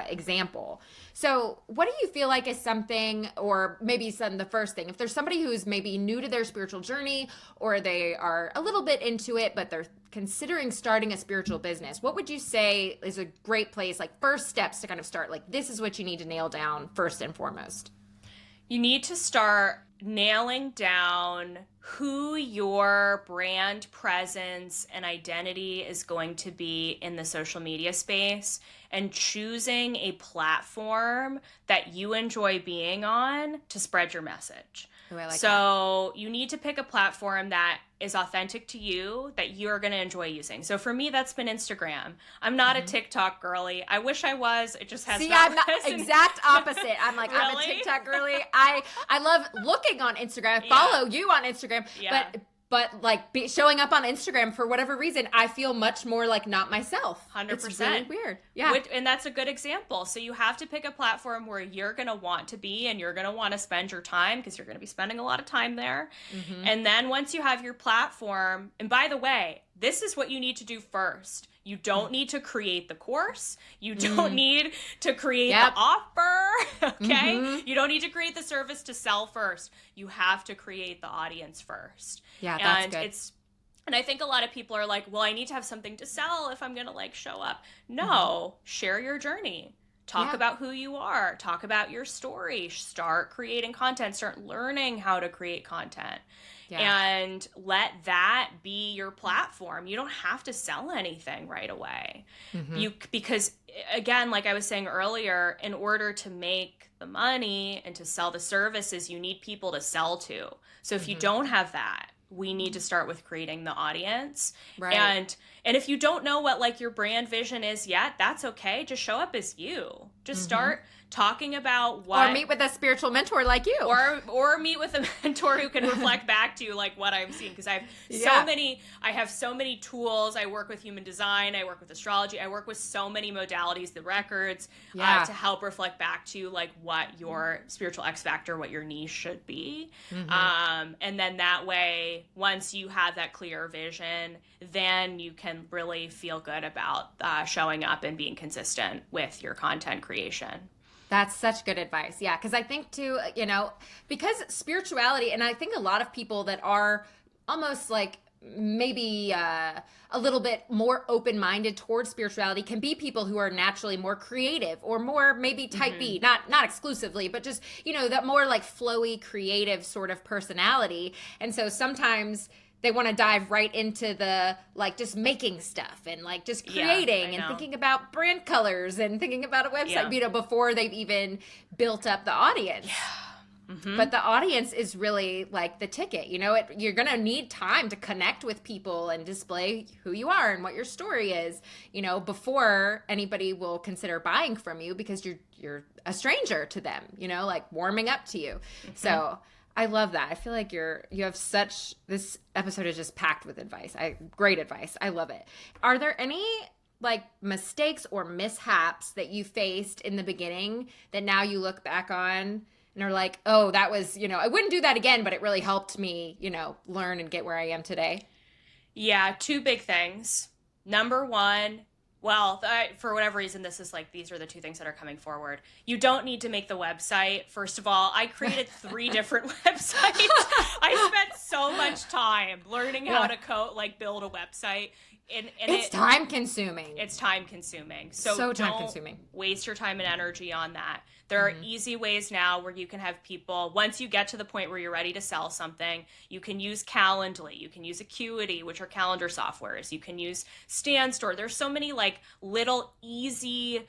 example. So what do you feel like is something, or maybe the first thing, if there's somebody who's maybe new to their spiritual journey, or they are a little bit into it, but they're considering starting a spiritual business, what would you say is a great place, like first steps to kind of start, like this is what you need to nail down first and foremost? You need to start nailing down who your brand presence and identity is going to be in the social media space, and choosing a platform that you enjoy being on to spread your message. Ooh, I like so that. You need to pick a platform that is authentic to you, that you're going to enjoy using. So for me, that's been Instagram. I'm not a TikTok girly. I wish I was. It just has I'm not exact opposite. I'm like, really? I'm a TikTok girly. I love looking on Instagram. I follow you on Instagram, but like showing up on Instagram for whatever reason, I feel much more like not myself. 100%. It's really weird. Yeah. And that's a good example. So you have to pick a platform where you're going to want to be, and you're going to want to spend your time, because you're going to be spending a lot of time there. And then once you have your platform, and by the way, this is what you need to do first. You don't need to create the course. You don't need to create the offer. Okay. You don't need to create the service to sell first. You have to create the audience first. Yeah, that's and good. And I think a lot of people are like, well, I need to have something to sell if I'm going to like show up. No, share your journey. Talk about who you are. Talk about your story. Start creating content. Start learning how to create content. And let that be your platform. You don't have to sell anything right away. Because again, like I was saying earlier, in order to make the money and to sell the services, you need people to sell to. So if you don't have that, we need to start with creating the audience. Right. And if you don't know what like your brand vision is yet, that's okay. Just show up as you. Just start talking about what... Or meet with a spiritual mentor like you. Or meet with a mentor who can reflect back to you like what I'm seeing. Because I have so many tools. I work with human design. I work with astrology. I work with so many modalities, the records, to help reflect back to you like what your spiritual X factor, what your niche should be. And then that way, once you have that clear vision, then you can really feel good about showing up and being consistent with your content creation. That's such good advice. Yeah. Because I think too, because spirituality, and I think a lot of people that are almost like maybe a little bit more open-minded towards spirituality can be people who are naturally more creative or more maybe type B, not exclusively, but just, that more like flowy, creative sort of personality. And so sometimes they want to dive right into the like just making stuff and like just creating and thinking about brand colors and thinking about a website, before they've even built up the audience. But the audience is really like the ticket, you're going to need time to connect with people and display who you are and what your story is, before anybody will consider buying from you because you're a stranger to them, like warming up to you. So I love that. I feel like this episode is just packed with advice. Great advice. I love it. Are there any like mistakes or mishaps that you faced in the beginning that now you look back on and are like, oh, that was, I wouldn't do that again, but it really helped me, learn and get where I am today? Yeah. 2 big things. Number one, well, for whatever reason, these are the 2 things that are coming forward. You don't need to make the website. First of all, I created 3 different websites. I spent so much time learning how to build a website. And it's time consuming. It's time consuming. So time consuming. Waste your time and energy on that. There are easy ways now where you can have people, once you get to the point where you're ready to sell something, you can use Calendly, you can use Acuity, which are calendar softwares. You can use StanStore. There's so many like little easy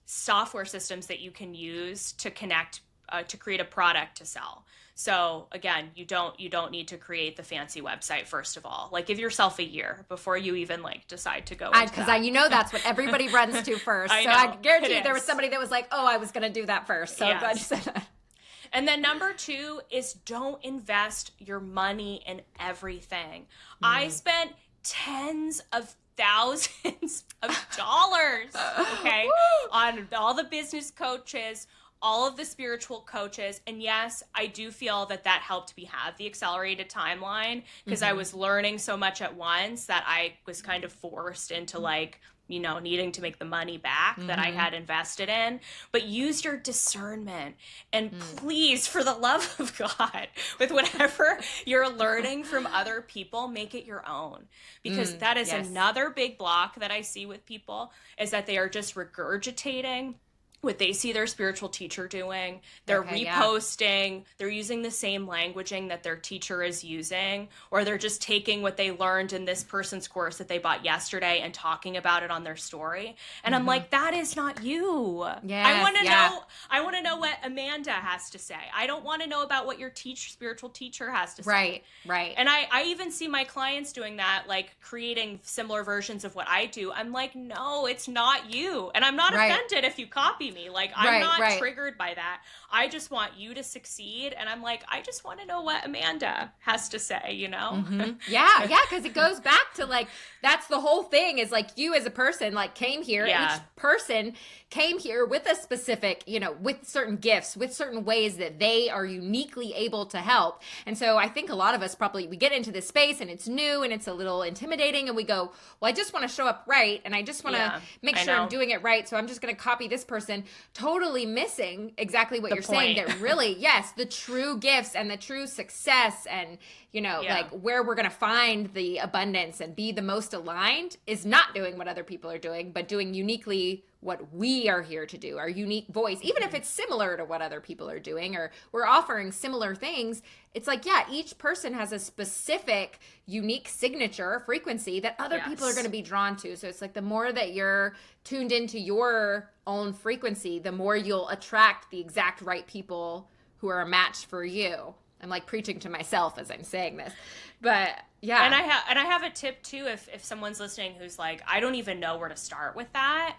software systems that you can use to connect, to create a product to sell. So again, you don't need to create the fancy website first of all. Like give yourself a year before you even like decide to go. Because that's what everybody runs to first. I guarantee there was somebody that was like, oh, I was going to do that first. So I'm glad you said that. And then number 2 is don't invest your money in everything. I spent tens of thousands of dollars, okay, on all the business coaches, all of the spiritual coaches. And yes, I do feel that helped me have the accelerated timeline because I was learning so much at once that I was kind of forced into like, needing to make the money back that I had invested in. But use your discernment and please, for the love of God, with whatever you're learning from other people, make it your own. Because that is another big block that I see with people is that they are just regurgitating what they see their spiritual teacher doing. They're reposting, they're using the same languaging that their teacher is using, or they're just taking what they learned in this person's course that they bought yesterday and talking about it on their story. And I'm like, that is not you. Yes, I want to know what Amanda has to say. I don't want to know about what your spiritual teacher has to say. Right. And I even see my clients doing that, like creating similar versions of what I do. I'm like, no, it's not you. And I'm not offended if you copy me. Like, I'm not right. triggered by that. I just want you to succeed. And I'm like, I just want to know what Amanda has to say, you know? Yeah, because it goes back to like, that's the whole thing is like you as a person like came here. Yeah. Each person came here with a specific, you know, with certain gifts, with certain ways that they are uniquely able to help. And so I think a lot of us probably, we get into this space and it's new and it's a little intimidating and we go, well, I just want to show up right and I just want to make sure I'm doing it right. So I'm just going to copy this person, totally missing exactly what you're saying, that really, yes, the true gifts and the true success and, you know, like where we're going to find the abundance and be the most aligned is not doing what other people are doing, but doing uniquely what we are here to do, our unique voice, even if it's similar to what other people are doing or we're offering similar things. It's like, yeah, each person has a specific unique signature frequency that other people are going to be drawn to. So it's like the more that you're tuned into your own frequency, the more you'll attract the exact right people who are a match for you. I'm like preaching to myself as I'm saying this, but yeah. And I have a tip too. If someone's listening who's like, I don't even know where to start with that,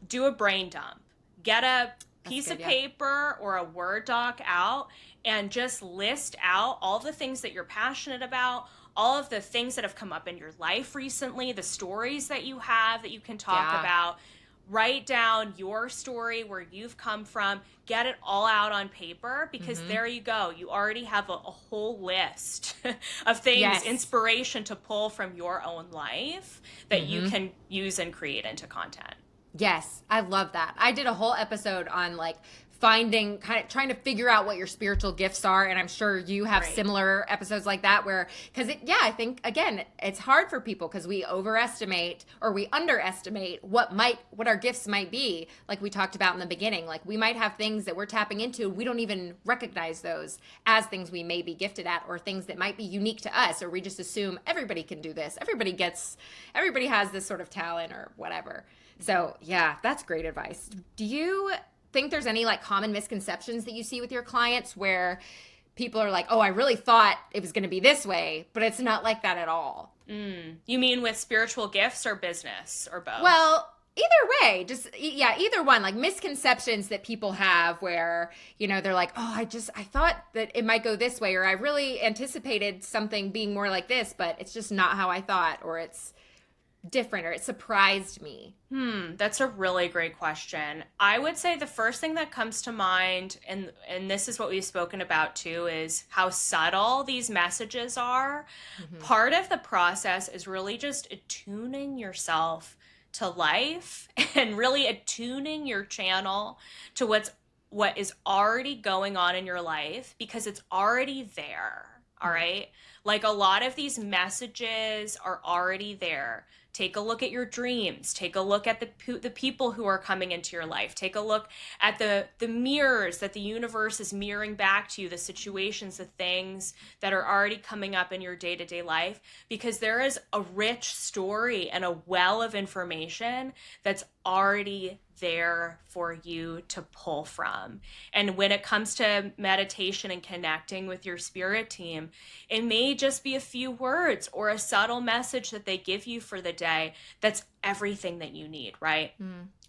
do a brain dump. Get a piece of paper or a Word doc out and just list out all the things that you're passionate about, all of the things that have come up in your life recently, the stories that you have that you can talk about. Write down your story, where you've come from, get it all out on paper, because there you go. You already have a whole list of things, inspiration to pull from your own life that you can use and create into content. Yes, I love that. I did a whole episode on like finding, kind of trying to figure out what your spiritual gifts are. And I'm sure you have similar episodes like that where, because I think, again, it's hard for people because we overestimate or we underestimate what our gifts might be. Like we talked about in the beginning, like we might have things that we're tapping into. We don't even recognize those as things we may be gifted at or things that might be unique to us, or we just assume everybody can do this. Everybody has this sort of talent or whatever. So yeah, that's great advice. Do you think there's any like common misconceptions that you see with your clients where people are like, oh, I really thought it was going to be this way, but it's not like that at all? You mean with spiritual gifts or business or both? Well, either way, either one, like misconceptions that people have where, you know, they're like, oh, I thought that it might go this way, or I really anticipated something being more like this, but it's just not how I thought, or it's different, or it surprised me. That's a really great question. I would say the first thing that comes to mind, and this is what we've spoken about too, is how subtle these messages are. Part of the process is really just attuning yourself to life and really attuning your channel to what is already going on in your life, because it's already there. All right. Like a lot of these messages are already there. Take a look at your dreams. Take a look at the people who are coming into your life. Take a look at the mirrors that the universe is mirroring back to you, the situations, the things that are already coming up in your day-to-day life, because there is a rich story and a well of information that's already there for you to pull from. And when it comes to meditation and connecting with your spirit team, it may just be a few words or a subtle message that they give you for the day that's everything that you need, right?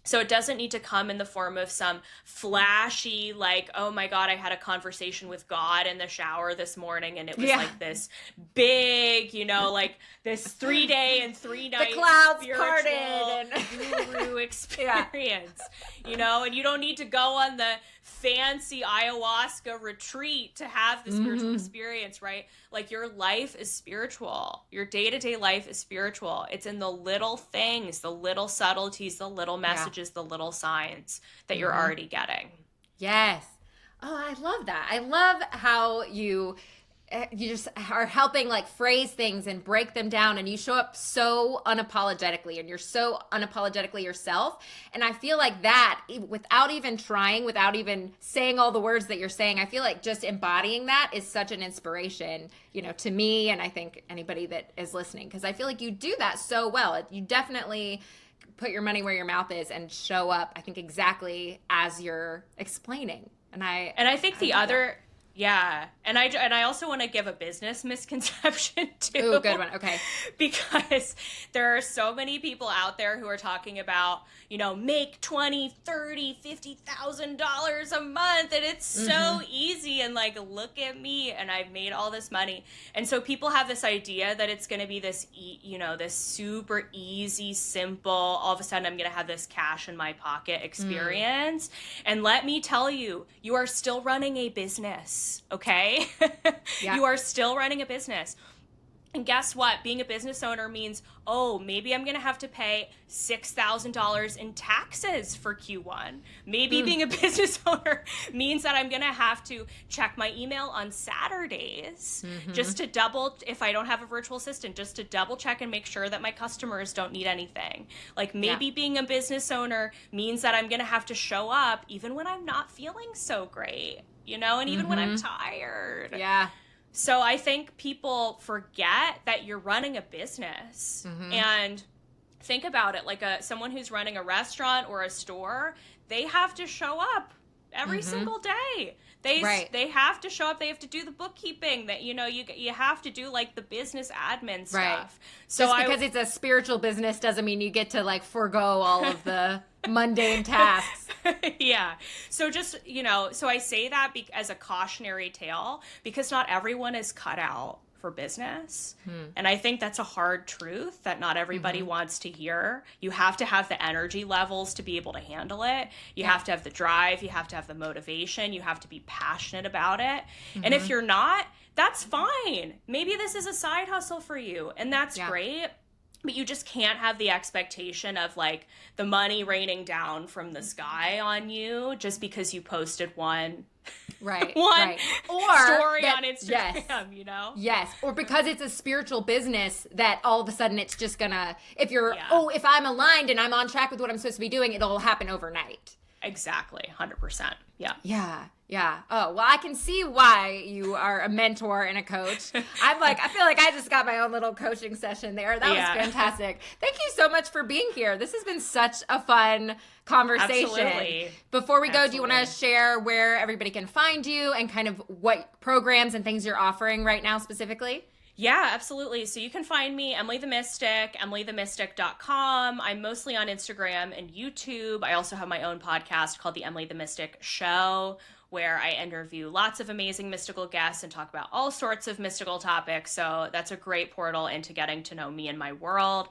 So it doesn't need to come in the form of some flashy, like, oh my God, I had a conversation with God in the shower this morning and it was like this big, you know, like this 3-day and 3-night the clouds spiritual parted and guru experience, you know, and you don't need to go on the fancy ayahuasca retreat to have the spiritual experience, right? Like your life is spiritual. Your day-to-day life is spiritual. It's in the little things, the little subtleties, the little messages, the little signs that you're already getting. Yes. Oh, I love that. I love how you just are helping like phrase things and break them down, and you show up so unapologetically, and you're so unapologetically yourself. And I feel like that, without even trying, without even saying all the words that you're saying, I feel like just embodying that is such an inspiration, you know, to me, and I think anybody that is listening, because I feel like you do that so well. You definitely put your money where your mouth is and show up, I think, exactly as you're explaining. And I think Yeah. And I also want to give a business misconception too. Ooh, good one. Okay. Because there are so many people out there who are talking about, make $20,000, $30,000, $50,000 a month, and it's so easy, and like, look at me, and I've made all this money. And so people have this idea that it's going to be this this super easy, simple, all of a sudden I'm going to have this cash in my pocket experience. And let me tell you, you are still running a business, okay? Yeah. You are still running a business. And guess what? Being a business owner means, maybe I'm going to have to pay $6,000 in taxes for Q1. Maybe being a business owner means that I'm going to have to check my email on Saturdays just to if I don't have a virtual assistant, just to double check and make sure that my customers don't need anything. Like maybe being a business owner means that I'm going to have to show up even when I'm not feeling so great, and even when I'm tired. Yeah. So I think people forget that you're running a business. And think about it, like someone who's running a restaurant or a store, they have to show up every single day. They have to show up. They have to do the bookkeeping. That you have to do like the business admin stuff. Right. So just because it's a spiritual business doesn't mean you get to like forego all of the mundane tasks. Yeah. So just, so I say that as a cautionary tale because not everyone is cut out for business. And I think that's a hard truth that not everybody wants to hear. You have to have the energy levels to be able to handle it. You have to have the drive. You have to have the motivation. You have to be passionate about it. And if you're not, that's fine. Maybe this is a side hustle for you, and that's great. But you just can't have the expectation of like the money raining down from the sky on you just because you posted one Or story on Instagram, Yes. Or because it's a spiritual business that all of a sudden it's just gonna, if I'm aligned and I'm on track with what I'm supposed to be doing, it'll happen overnight. Exactly. 100%. Yeah. Yeah. Yeah. Oh, well, I can see why you are a mentor and a coach. I feel like I just got my own little coaching session there. That was fantastic. Thank you so much for being here. This has been such a fun conversation. Absolutely. Before we go, do you want to share where everybody can find you and kind of what programs and things you're offering right now specifically? Yeah, absolutely. So you can find me, Emily the Mystic, emilythemystic.com. I'm mostly on Instagram and YouTube. I also have my own podcast called The Emily the Mystic Show, where I interview lots of amazing mystical guests and talk about all sorts of mystical topics. So that's a great portal into getting to know me and my world.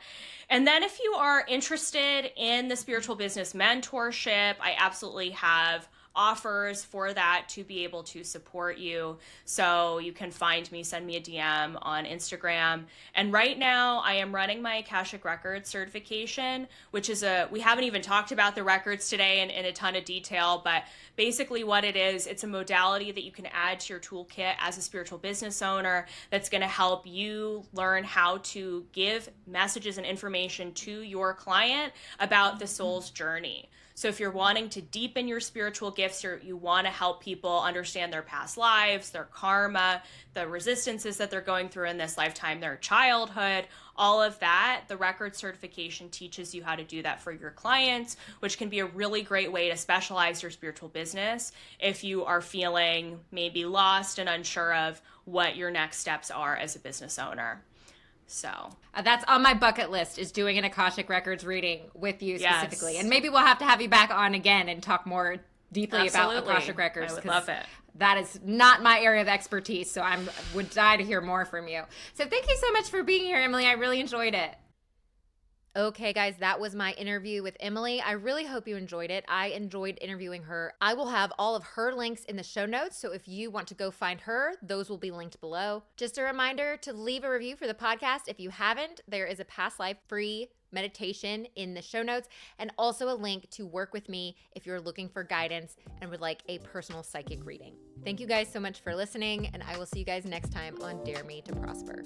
And then if you are interested in the spiritual business mentorship, I absolutely have offers for that to be able to support you. So you can find me, send me a DM on Instagram. And right now I am running my Akashic Records certification, which is we haven't even talked about the records today in a ton of detail, but basically what it is, it's a modality that you can add to your toolkit as a spiritual business owner that's going to help you learn how to give messages and information to your client about the soul's journey. So if you're wanting to deepen your spiritual gifts, or you want to help people understand their past lives, their karma, the resistances that they're going through in this lifetime, their childhood, all of that, the record certification teaches you how to do that for your clients, which can be a really great way to specialize your spiritual business if you are feeling maybe lost and unsure of what your next steps are as a business owner. So that's on my bucket list, is doing an Akashic Records reading with you specifically. Yes. And maybe we'll have to have you back on again and talk more deeply about Akashic Records. I would love it. That is not my area of expertise, so I would die to hear more from you. So thank you so much for being here, Emily. I really enjoyed it. Okay, guys, that was my interview with Emily. I really hope you enjoyed it. I enjoyed interviewing her. I will have all of her links in the show notes, so if you want to go find her, those will be linked below. Just a reminder to leave a review for the podcast. If you haven't, there is a past life free meditation in the show notes, and also a link to work with me if you're looking for guidance and would like a personal psychic reading. Thank you guys so much for listening, and I will see you guys next time on Dare Me to Prosper.